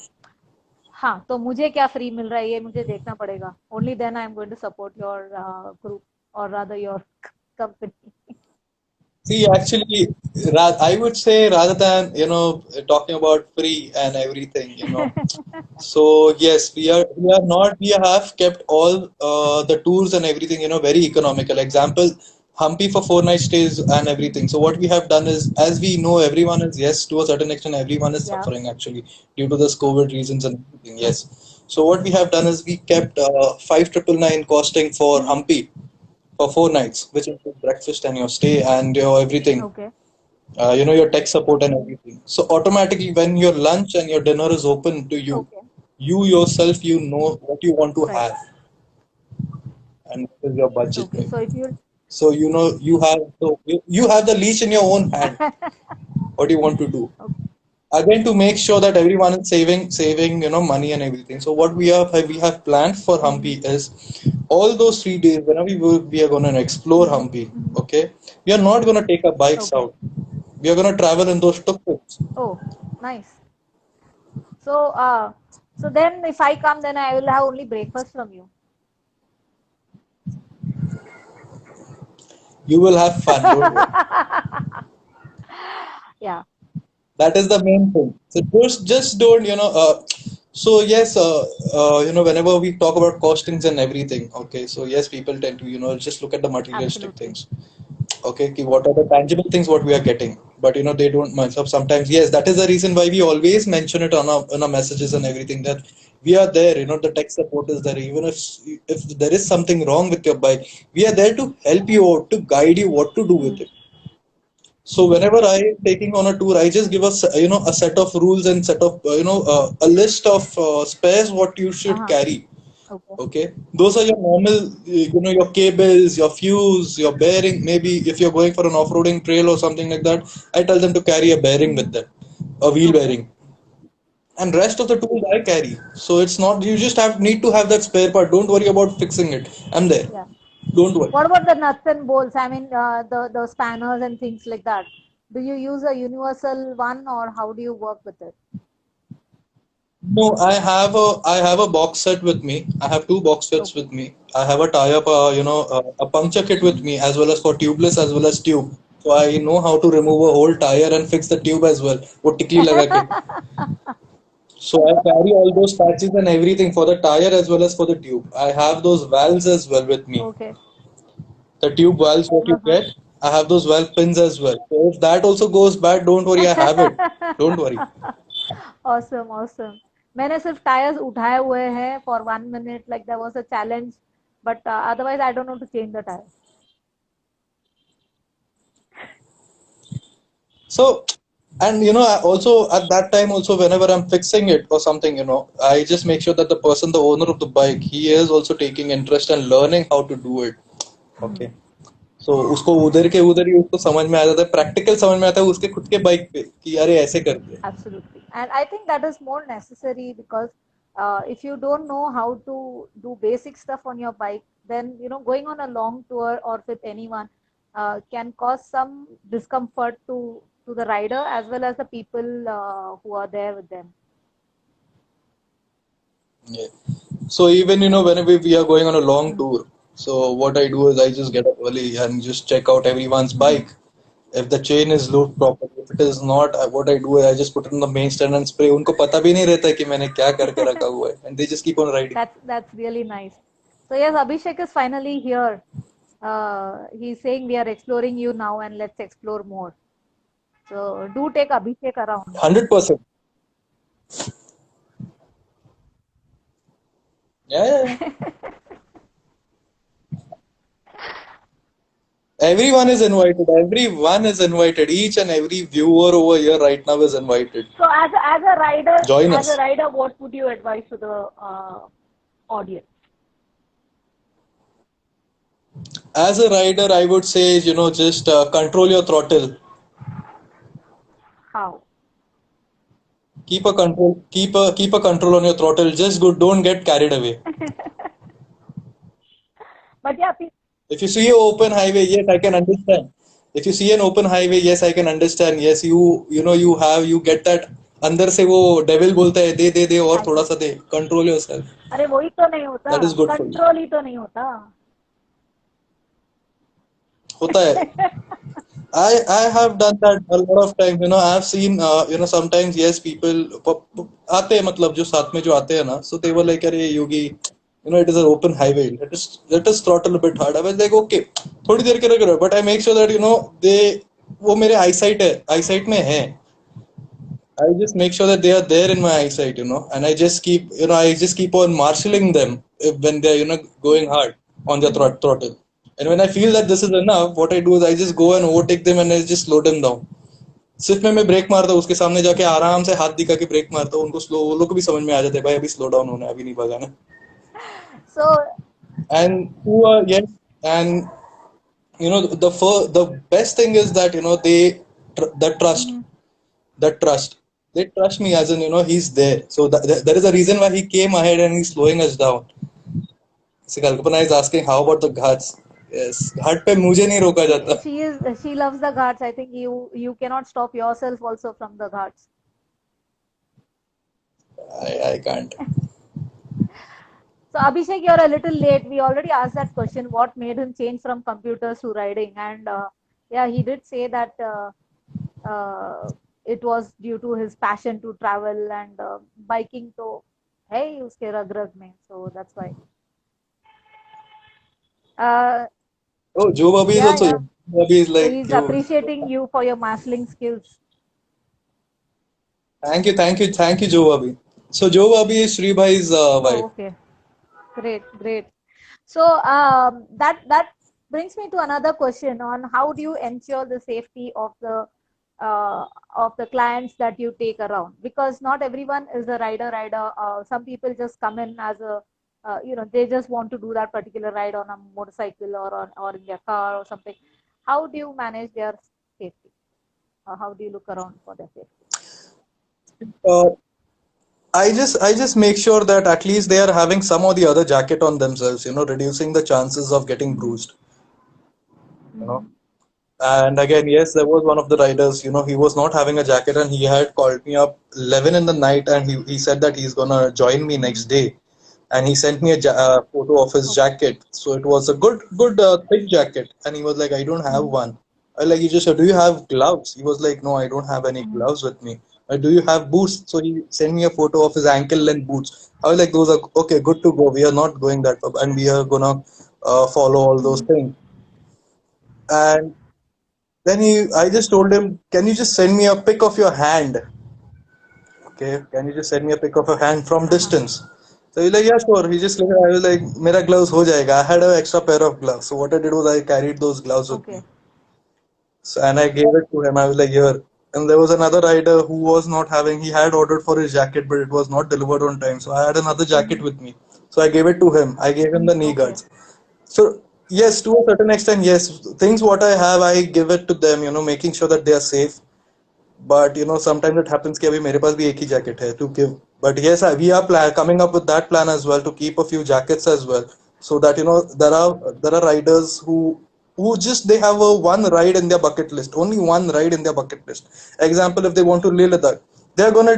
हाँ तो मुझे क्या फ्री मिल रहा है ये मुझे देखना पड़ेगा only then I am going to support your group और rather your company. See, actually, I would say rather than talking about free and everything, So yes, we are not we have kept all the tours and everything very economical. Example, Hampi for 4 night stays and everything. So what we have done is, as we know, everyone is, yes, to a certain extent, everyone is Yeah. suffering actually due to this COVID reasons and everything. Yes. So what we have done is we kept 5,999 costing for Mm-hmm. Hampi for 4 nights, which include breakfast and your stay and your everything. Okay. Your tech support and everything. So automatically, when your lunch and your dinner is open to you, Okay. you yourself, you know what you want to Right. have and what is your budget Okay. So maybe. if you So you have the leash in your own hand. What do you want to do? okay. Again, to make sure that everyone is saving money and everything. So what we have planned for Mm-hmm. Hampi is all those 3 days whenever we are going to explore Mm-hmm. Hampi. Mm-hmm. Okay, we are not going to take our bikes Okay. out. We are going to travel in those tuk-tuks. Oh, nice. So so then if I come, then I will have only breakfast from you. You will have fun. Don't worry. Yeah. That is the main thing. So just don't, so yes, whenever we talk about costings and everything, okay, so yes, people tend to, just look at the materialistic Absolutely. things. Okay, ki what are the tangible things what we are getting? But they don't much of sometimes. Yes, that is the reason why we always mention it on our messages and everything that we are there. The tech support is there. Even if there is something wrong with your bike, we are there to help you out, to guide you what to do with Mm. it. So whenever I am taking on a tour, I just give us a set of rules and set of a list of spares what you should Uh-huh. carry. Okay. Okay, those are your normal, your cables, your fuse, your bearing. Maybe if you're going for an off-roading trail or something like that, I tell them to carry a bearing with Mm-hmm. them, a wheel Okay. bearing, and rest of the tools I carry. So it's not you just need to have that spare part. Don't worry about fixing it. I'm there. Yeah. Don't worry. What about the nuts and bolts? I mean, the spanners and things like that. Do you use a universal one, or how do you work with it? No, I have a box set with me. I have two box sets Okay. with me. I have a tie up, a puncture kit with me as well as for tubeless as well as tube. So I know how to remove a whole tire and fix the tube as well. वो टिकली लगा के. So I carry all those patches and everything for the tire as well as for the tube. I have those valves as well with me. Okay. The tube valves what you Uh-huh. get, I have those valve pins as well. So if that also goes bad, don't worry, I have it. Don't worry. Awesome, awesome. मैंने सिर्फ tyres उठाए हुए हैं for 1 minute, like there was a challenge, but otherwise I don't know to change the tire. So, and I also at that time also whenever I'm fixing it or something, I just make sure that the person, the owner of the bike, he is also taking interest and learning how to do it. Hmm. Okay. So उसको उधर के उधर ही उसको समझ में आ जाता है, practical समझ में आता है उसके खुद के बाइक पे कि अरे ऐसे करते हैं. Absolutely. And I think that is more necessary because if you don't know how to do basic stuff on your bike, then going on a long tour or with anyone can cause some discomfort to the rider as well as the people who are there with them. Yeah. So even whenever we are going on a long Mm. tour, so what I do is I just get up early and just check out everyone's Mhm. bike. If the chain is looped properly, if it is not, what I do is I just put it on the main stand and spray. उनको पता भी नहीं रहता है कि मैंने क्या करके रखा हुआ है, and they just keep on riding. That's really nice. So yes, Abhishek is finally here. He's saying we are exploring you now and let's explore more. So do take Abhishek around. 100%. Yeah, yeah, yeah. Everyone is invited. Everyone is invited. Each and every viewer over here right now is invited. So Join as a us. rider, what would you advise to the audience? As a rider, I would say, just control your throttle. How? Keep a control on your throttle. Just good. Don't get carried away. But yeah, If you see an open highway, yes, I can understand. If you see an open highway, yes, I can understand. Yes, you get that अंदर से वो devil बोलता है दे दे दे और I थोड़ा know. सा दे. Control yourself. अरे वही तो नहीं होता, That is good for you. Control ही तो नहीं होता. होता है. I have done that a lot of times. I've seen sometimes yes people आते हैं मतलब जो साथ में जो आते हैं ना, so they were like अरे योगी it is an open highway. Let us throttle a bit hard. I was like, okay, थोड़ी देर के लिए करो, but I make sure that they वो मेरे eyesight में है. I just make sure that they are there in my eyesight, and I just keep on marshalling them when they're, going hard on the throttle. And when I feel that this is enough, what I do is I just go and overtake them and I just slow them down. सिर्फ मैं break मारता हूँ उसके सामने जाके आराम से हाथ दिखा के ब्रेक मारता हूँ उनको स्लो वो लोग को भी समझ में आ जाते हैं भाई अभी स्लो डाउन होना है अभी नहीं भगाना So, and yes and the best thing is that the trust mhm. the trust they trust me as in he's there so there is a reason why he came ahead and he's slowing us down. So Kalpana is asking how about the ghats. Yes, घाट पे मुझे नहीं रोका जाता. She loves the ghats. I think you cannot stop yourself also from the ghats. I can't. So Abhishek, you're a little late. We already asked that question. What made him change from computers to riding? And yeah, he did say that it was due to his passion to travel and biking. तो है ही उसके रग रग में. So that's why. Uh, Oh, Joe Bobby is yeah, also yeah. here. Bobby is So like, he's yo, appreciating you for your marshalling skills. thank you, Joe Bobby. So Joe Bobby is Sri Bhai's Oh, wife. okay. Great, great. So that brings me to another question on how do you ensure the safety of the clients that you take around, because not everyone is a rider. Some people just come in as a they just want to do that particular ride on a motorcycle or in their car or something. How do you manage their safety? How do you look around for their safety? Uh, I just make sure that at least they are having some or the other jacket on themselves, reducing the chances of getting Mm-hmm. bruised. You know. Mm-hmm. And again, yes, there was one of the riders, he was not having a jacket and he had called me up 11 in the night and he said that he's gonna join me Mm-hmm. next day. And he sent me a photo of his Okay. jacket. So it was a good thick jacket. And he was like, I don't have Mm-hmm. one. I like, he just said, do you have gloves? He was like, no, I don't have any Mm-hmm. gloves with me. Do you have boots? So he sent me a photo of his ankle length boots. I was like, those are okay, good to go. We are not going that far and we are gonna follow all those Mm-hmm. things. And then I just told him, can you just send me a pic of your hand? Okay, can you just send me a pic of your hand from Uh-huh. distance? So he's like, yeah, sure. He just I was like, mera gloves ho jayega. I had an extra pair of gloves. So what I did was I carried those gloves with me. Okay. So, and I gave it to him. I was like, here. And there was another rider who was not having, he had ordered for his jacket, but it was not delivered on time. So I had another jacket Mm-hmm. with me. So I gave it to him. I gave him the knee Okay. guards. So yes, to a certain extent, yes, things what I have, I give it to them, making sure that they are safe. But sometimes it happens कि अभी मेरे पास भी एक ही jacket है to give. But yes, we are coming up with that plan as well to keep a few jackets as well, so that there are riders who just they have a one ride in their bucket list, only one ride in their bucket list. Example, if they want to Leh Ladakh, they're gonna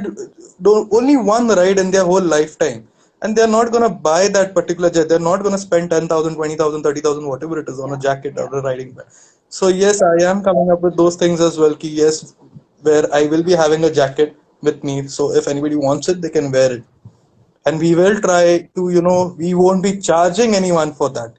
do only one ride in their whole lifetime, and they're not gonna buy that particular jet. They're not gonna spend 10,000, 20,000, 30,000, whatever it is on a Yeah. jacket or Yeah. a riding bag. So yes, I am coming up with those things as well. Ki yes, where I will be having a jacket with me. So if anybody wants it, they can wear it. And we will try to, we won't be charging anyone for that.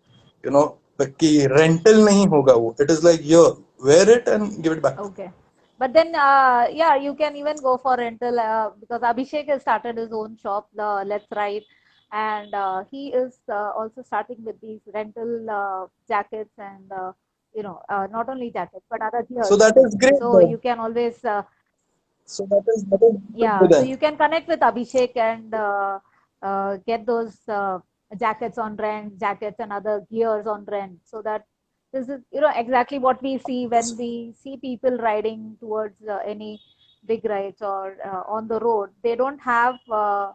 But ki rental nahi hoga wo. It is like, here, wear it and give it back. Okay. But then, yeah, you can even go for rental because Abhishek has started his own shop, the Let's Ride, and he is also starting with these rental jackets and not only jackets but other So gears. that is great So then. you can always So that is good for yeah, so them. you can connect with Abhishek and get those jackets on rent, jackets and other gears on rent, so that this is exactly what we see when we see people riding towards any big rides or on the road. They don't have uh,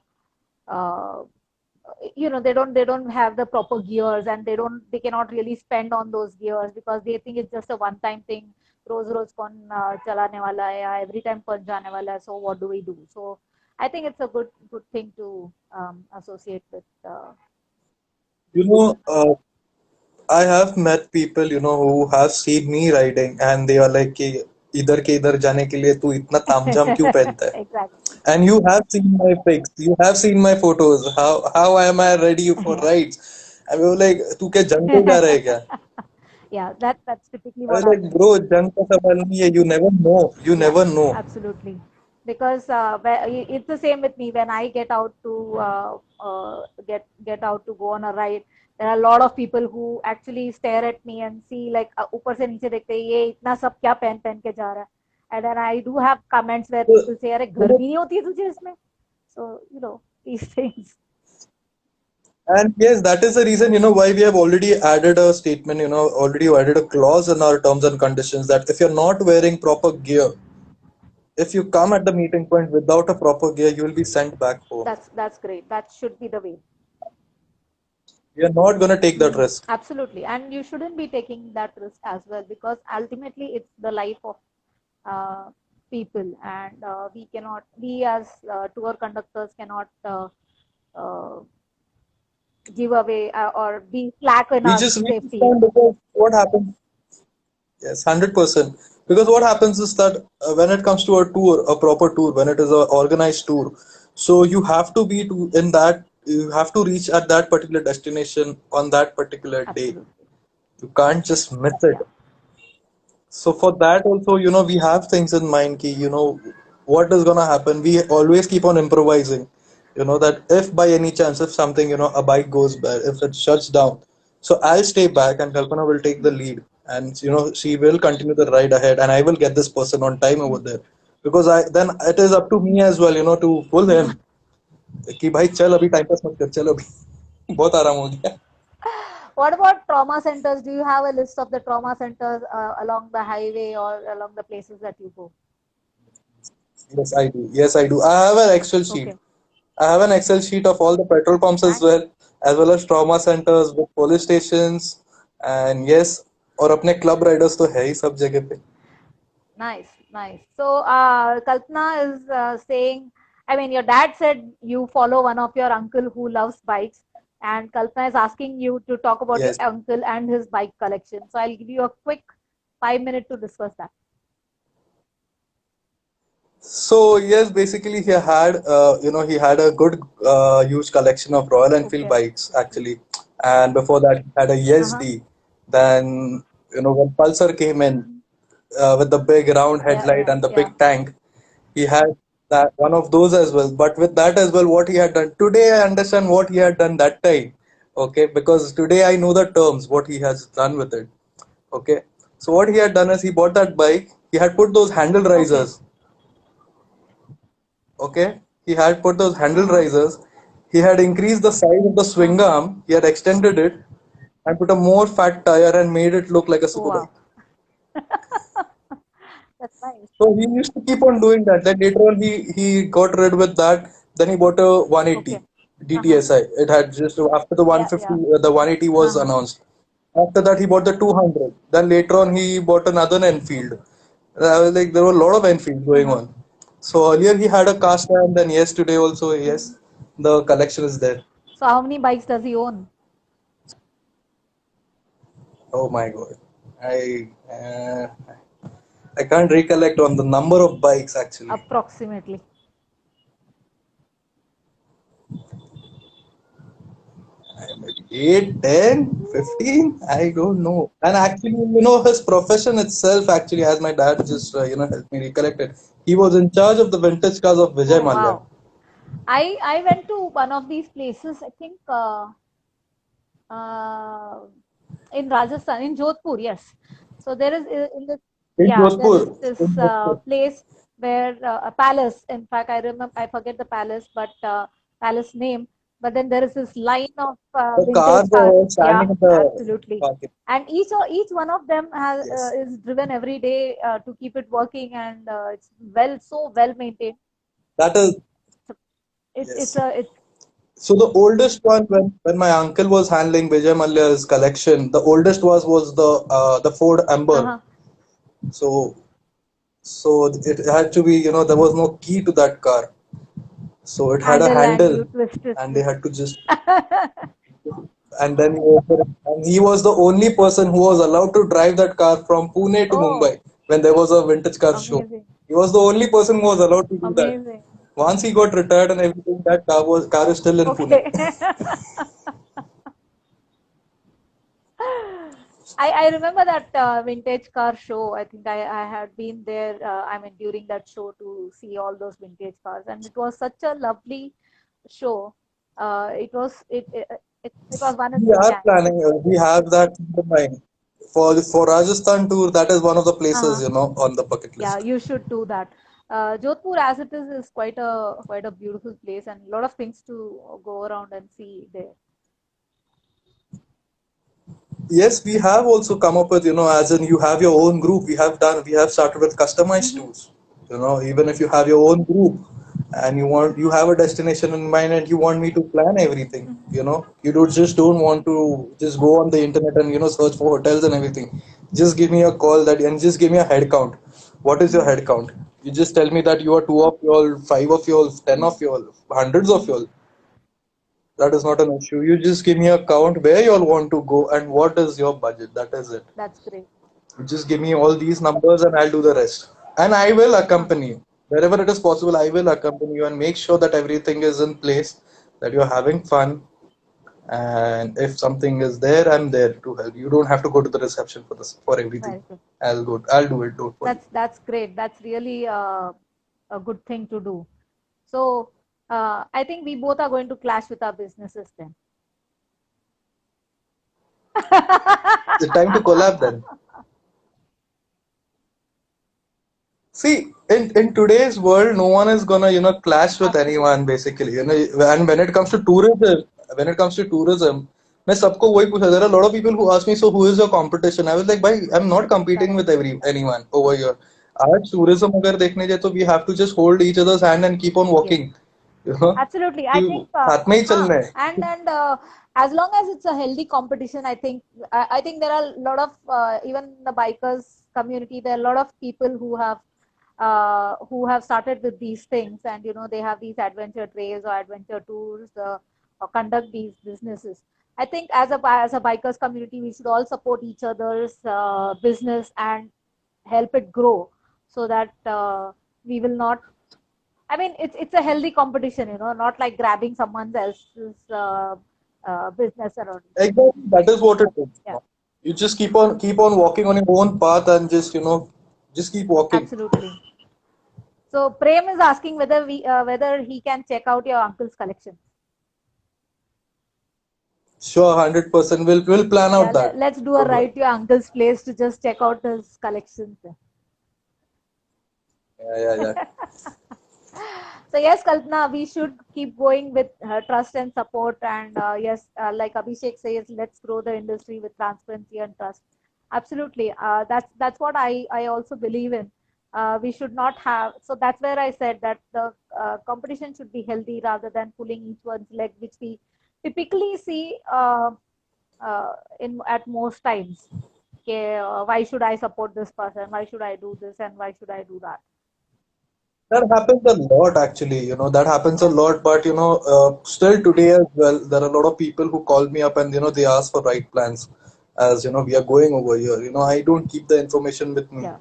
they don't have the proper gears, and they cannot really spend on those gears because they think it's just a one time thing. रोज रोज कौन चलाने वाला है या every time कौन जाने वाला है, so what do we do? So I think it's a good thing to associate with You know, I have met people, who have seen me riding and they are like, "Ki, इधर के इधर जाने के लिए तू इतना तामझाम क्यों पहनता है? Exactly. And you have seen my pics, you have seen my photos. How am I ready for Yeah. rides? And we were like, तू क्या जंग पे जा रहा है क्या? Yeah, that's typically I what was like, happens. bro, जंग का सवाल नहीं है. You never know. You Yeah, never know. absolutely. Because it's the same with me when I get out to get out to go on a ride. There are a lot of people who actually stare at me and see like ऊपर से नीचे देखते हैं ये इतना सब क्या पहन पहन के जा रहा है. And then I do have comments where So, people say अरे you know, गर्मी नहीं होती है तुझे इसमें. So these things. and yes, that is the reason, why we have already added a statement, already added a clause in our terms and conditions that if you're not wearing proper gear, if you come at the meeting point without a proper gear, you will be sent back home. That's great. That should be the way. We are not going to take that risk. Absolutely, and you shouldn't be taking that risk as well because ultimately it's the life of uh, people, and we as tour conductors cannot uh, give away or be slack in our We just safety. can't, because what happens? Yes, 100%. Because what happens is that when it comes to a tour, a proper tour, when it is an organized tour, so you have to be in that, you have to reach at that particular destination on that particular day. Absolutely, You can't just miss yeah, it. So for that also, we have things in mind, what is gonna happen. We always keep on improvising. That if by any chance, if something, a bike goes bad, if it shuts down, so I'll stay back and Kalpana will take the lead, and she will continue the ride ahead, and I will get this person on time over there, because I then it is up to me as well, to pull him. कि भाई चल अभी time pass मत कर चल अभी बहुत आराम हो गया. what about trauma centers? Do you have a list of the trauma centers along the highway or along the places that you go? Yes, I do. Yes, I do. I have an Excel sheet. Okay, I have an Excel sheet of all the petrol pumps nice. as well as trauma centers with police stations, and yes, और अपने club riders तो है ही सब जगह पे. Nice, nice. So, Kalpana is saying, I mean, your dad said you follow one of your uncle who loves bikes, and Kalpana is asking you to talk about your Yes. uncle and his bike collection. So, I'll give you a quick 5 minutes to discuss that. So yes, basically he had a good huge collection of Royal Enfield Okay. bikes actually, and before that he had a Uh-huh. ESD. Then when Pulsar came in with the big round Yeah, headlight yeah, and the yeah. big tank, he had that one of those as well. But with that as well, what he had done today, I understand what he had done that time. Okay, because today I know the terms what he has done with it. Okay, so what he had done is he bought that bike. He had put those handle Okay. risers. Okay, he had put those handle Uh-huh. risers. He had increased the size of the swing Uh-huh. arm. He had extended it and put a more fat tire and made it look like a Oh, super bike. wow. That's nice. So he used to keep on doing that. Then later on, he got rid with that. Then he bought a 180 Okay. Uh-huh. DTSI. It had just after the Yeah, 150, yeah. the 180 was Uh-huh. announced. After that, he bought the 200. Then later on, he bought another Enfield. I was like, there were a lot of Enfield going Uh-huh. on. So earlier he had a Casta, and then yes, today also yes, the collection is there. So, how many bikes does he own? Oh my God, I can't recollect on the number of bikes actually. Approximately. Maybe 8, 10, 15. I don't know. And actually, his profession itself, actually, as my dad just, helped me recollect it. He was in charge of the vintage cars of Vijay Oh, Mallya. wow. I went to one of these places, I think uh, in Rajasthan, in Jodhpur, yes. So there is in this, In yeah, there is Jodhpur. this In Jodhpur. place where a palace. In fact, I remember, I forget the palace, but palace name. But then there is this line of The vintage cars cars. were Yeah, standing in the absolutely. parking. And each one of them has Yes. is driven every day to keep it working, and it's so well maintained. That is, It's yes. a it's So the oldest one, when my uncle was handling Vijay Mallya's collection, the oldest was the Ford Ember. uh-huh. So it had to be, there was no key to that car. So it had a Handle and handle, you twist it. and they had to just, and then he opened it. And he was the only person who was allowed to drive that car from Pune to Oh, Mumbai. when there was a vintage car show. Amazing. He was the only person who was allowed to do that. Amazing. Once he got retired and everything, that car is still in Pune. Okay. I remember that vintage car show. I think I had been there, I mean, during that show to see all those vintage cars, and it was such a lovely show. It was one in We good are time. planning. We have that in the mind for Rajasthan tour. That is one of the places, Uh-huh. on the bucket Yeah, list. you should do that. Jodhpur, as it is quite a beautiful place, and a lot of things to go around and see there. Yes, we have also come up with, as in you have your own group. We have started with customized Hmm. tours. Even if you have your own group and you have a destination in mind and you want me to plan everything, you don't want to just go on the internet and, search for hotels and everything. Just give me a call and just give me a head count. What is your Hmm. head count? You just tell me that you are two of y'all, five of y'all, 10 of y'all, hundreds of Hmm. y'all. That is not an issue. You just give me a count where you all want to go and what is your budget. That is it. That's great. You just give me all these numbers and I'll do the rest. And I will Huh. accompany you. Wherever it is possible, I will accompany you and make sure that everything is in place, that you're having fun. And if something is there, I'm there to help. You don't have to go to the reception for everything. Very good. I'll do it, don't worry. That's great. That's really a good thing to do. So I think we both are going to clash with our businesses then. The time to collab then. See, in today's world, no one is gonna, clash with Absolutely. anyone basically. And when it comes to tourism, मैं सबको वही पूछा. There are a lot of people who ask me, so who is your competition? I was like, भाई, I'm not competing Correct. with anyone over here. आज tourism अगर देखने जाए तो we have to just hold each other's hand and keep on Yes. walking. You know, Absolutely. I कि think, हाथ में ही चलना है. and as long as it's a healthy competition, I think there are a lot of even the bikers community. There are a lot of people who have started with these things, and they have these adventure trails or adventure tours, or conduct these businesses. I think as a bikers community, we should all support each other's business and help it grow, so that we will not. I mean, it's a healthy competition, not like grabbing someone else's business around. Exactly, that is what it is. Yeah, You just keep on walking on your own path and just keep walking. absolutely. So Prem is asking whether he can check out your uncle's collection. Sure, 100%. We'll plan Yeah, out that. let's do a Don't ride worry. to your uncle's place to just check out his collections. Yeah, yeah, yeah. So yes, Kalpana, we should keep going with trust and support, and yes, like Abhishek says, let's grow the industry with transparency and trust. Absolutely, that's what I also believe in. We should not have. So that's where I said that the competition should be healthy rather than pulling each one's leg, which we typically see in at most times. Okay, why should I support this person? Why should I do this? And why should I do that? That happens a lot, actually. That happens a Yeah. lot. But still today as well, there are a lot of people who call me up and they ask for right plans. As we are going over here. I don't keep the information with me. Yeah.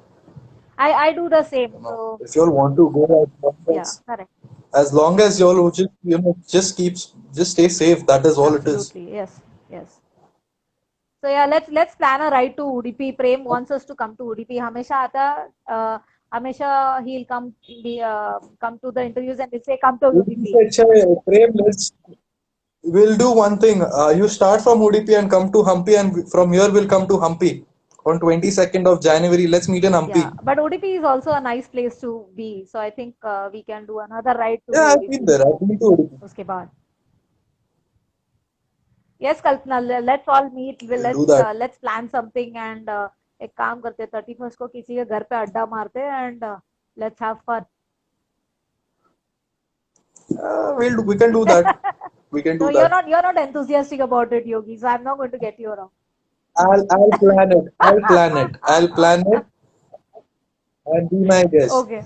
I do the same. So If you all want to go, yeah, correct. as long as you all just stay safe. That is all it is. Absolutely. Yes. Yes. So yeah, let's plan a ride to Udupi. Prem wants us to come to Udupi. हमेशा आता हमेशा he'll come to the interviews and he'll say come to Udupi Udupi. से अच्छा है, Prem, we'll do one thing. You start from Udupi and come to Hampi, and from here we'll come to Hampi on 22nd of January. Let's meet in Yeah, Hampi. but Udupi is also a nice place to be. So I think we can do another ride to Yeah, I've been Udupi. there. I've been to Udupi. उसके बाद. Yes, Kalpana, let's all meet. We'll do that. Let's plan something and एक काम करते हैं 31st को किसी के घर पे अड्डा मारते हैं and let's have fun. We can do that. We can So do that. you're not enthusiastic about it, Yogi. So I'm not going to get you around. I'll plan it. I'll plan it. I'll plan it and be my guest. Okay,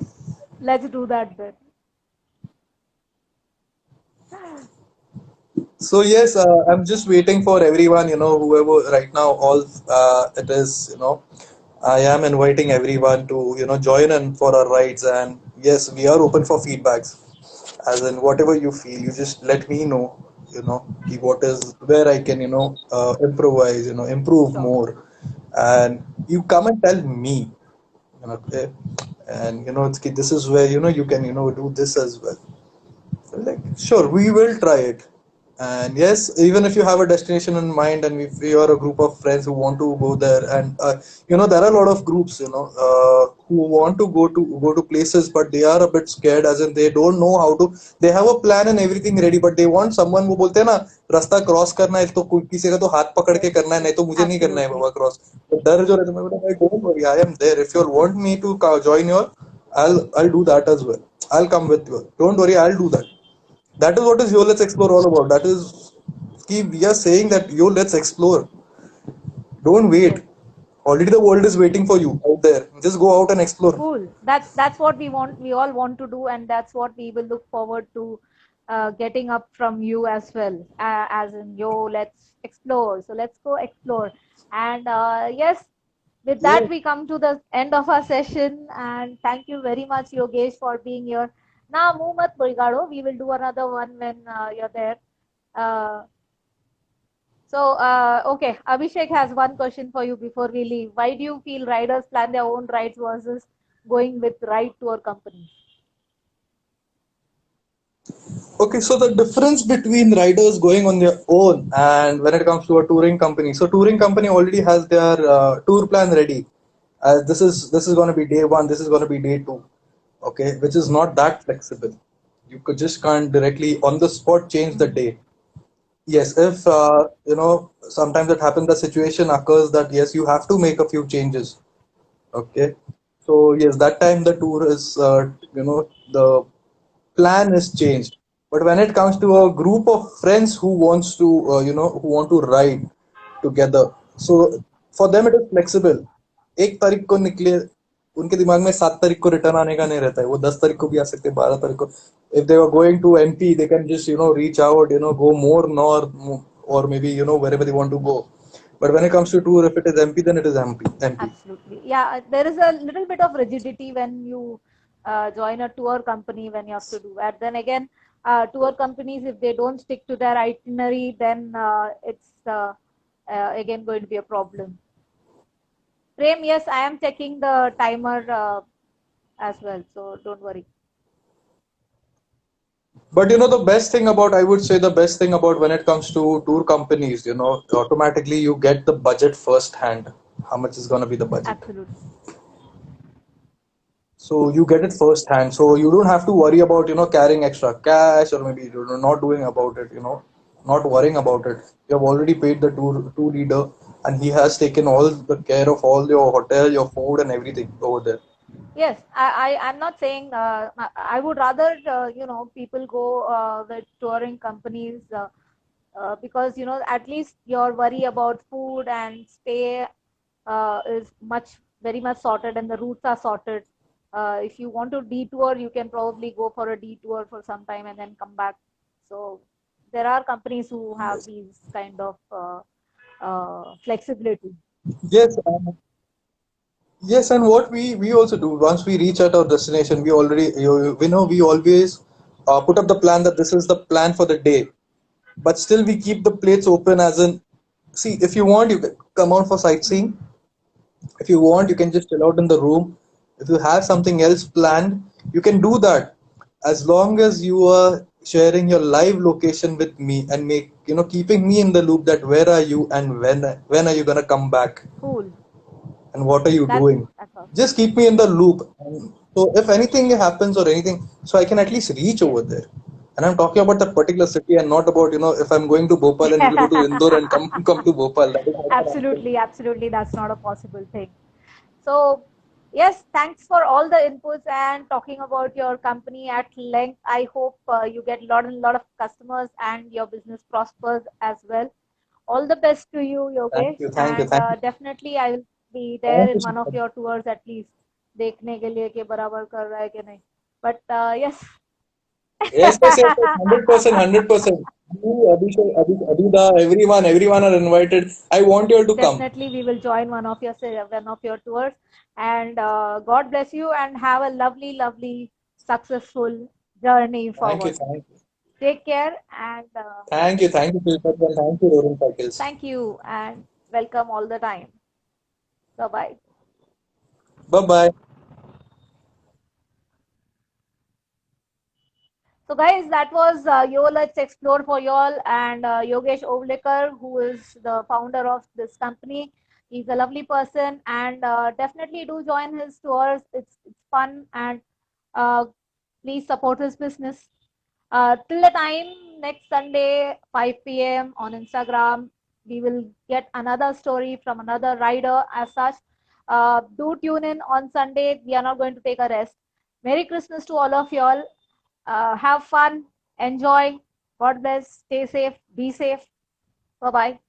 let's do that then. So yes, I'm just waiting for everyone. Whoever right now, all it is. I am inviting everyone to, join in for our rides. And yes, we are open for feedbacks. As in, whatever you feel, you just let me know, ki what is where I can, improvise, improve Sure. more. And you come and tell me, okay? And, this is where, you can, do this as well. Like, sure, we will try it. And yes, even if you have a destination in mind, and if you are a group of friends who want to go there, and there are a lot of groups, who want to go to places, but they are a bit scared, as in they don't know how to. They have a plan and everything ready, but they want someone who बोलते हैं ना रास्ता cross करना है तो किसी का तो हाथ पकड़ के करना है नहीं तो मुझे नहीं करना है Absolutely. बाबा क्रॉस तो डर जो रहता है मैं बोला don't worry I am there if you all want me to join your I'll do that as well. I'll come with you. Don't worry, I'll do that. That is what is Yo Let's Explore all about. That is, we are saying that Yo Let's Explore. Don't Yes. wait. Already the world is waiting for you out there. Just go out and explore. Cool. That's what we want. We all want to do, and that's what we will look forward to getting up from you as well. As in, yo, let's explore. So let's go explore. And yes, with that, Yes. we come to the end of our session. And thank you very much, Yogesh, for being here. Now, Muhammad Burigado, we will do another one when you're there. Uh, okay, Abhishek has one question for you before we leave. Why do you feel riders plan their own rides versus going with ride tour companies? Okay, so the difference between riders going on their own and when it comes to a touring company. So touring company already has their tour plan ready. This is going to be day one. This is going to be day two. Okay, which is not that flexible. You could just can't directly on the spot change the Hmm. day. Yes, if sometimes it happens, the situation occurs that yes, you have to make a few changes. Okay, so yes, that time the tour is, the plan is changed. But when it comes to a group of friends who wants to, who want to ride together, so for them it is flexible. एक तारीख को निकले उनके दिमाग में 7 तारीख को return आने का नहीं रहता है वो 10 तारीख को भी आ सकते हैं 12 तारीख को if they were going to MP they can just reach out go more north or maybe wherever they want to go but when it comes to tour if it is MP then it is MP. Absolutely. Yeah, there is a little bit of rigidity when you join a tour company when you have to do that. Then again, tour companies, if they don't stick to their itinerary, then it's again going to be a problem. Prem, yes, I am checking the timer as well, so don't worry. But the best thing about, I would say the best thing about when it comes to tour companies, automatically you get the budget first hand. How much is going to be the budget? Absolutely. So you get it first hand. So you don't have to worry about, carrying extra cash or maybe not doing about it, not worrying about it. You have already paid the tour leader and he has taken all the care of all your hotel, your food and everything over there. Yes, I'm not saying I would rather people go with touring companies because at least your worry about food and stay is very much sorted and the routes are sorted. If you want to detour, you can probably go for a detour for some time and then come back. So there are companies who have Yes. these kind of flexibility. Yes. Yes, and what we also do once we reach at our destination, we already we know we always put up the plan that this is the plan for the day, but still we keep the plates open as in, see, if you want, you can come out for sightseeing. If you want, you can just chill out in the room. If you have something else planned, you can do that as long as you are sharing your live location with me and make keeping me in the loop that where are you and when are you gonna come back Cool. and what are you That's doing. that's awesome. Just keep me in the loop. So if anything happens or anything, so I can at least reach over there. And I'm talking about that particular city and not about, if I'm going to Bhopal and will go to Indore and come to Bhopal. That is not gonna happen. Absolutely, absolutely. That's not a possible thing. So, yes, thanks for all the inputs and talking about your company at length. I hope you get a lot of customers and your business prospers as well. All the best to you, Thank Yogesh, you, thank you, and thank you. definitely I will be there Thank you in so one of much. your tours at least. देखने के लिए कि बराबर कर रहा है कि नहीं. But yes. Yes, yes, yes, yes, 100%, 100%. You, Abhishek, Abhida, everyone are invited. I want you all to come. Definitely, we will join one of your tours. And God bless you and have a lovely, lovely, successful journey Thank you, forward. thank you. Take care and Thank you, Pilpat, and thank you, Roaring Cycles. thank you and welcome all the time. Bye bye. Bye bye. So, guys, that was Yo Let's Explore for y'all and Yogesh Ovlekar, who is the founder of this company. He's a lovely person and definitely do join his tours. It's fun and uh, please support his business. Till the time next Sunday, 5 p.m. on Instagram, we will get another story from another rider as such. Do tune in on Sunday. We are not going to take a rest. Merry Christmas to all of y'all. Have fun, enjoy. God bless. Stay safe. Be safe. Bye bye.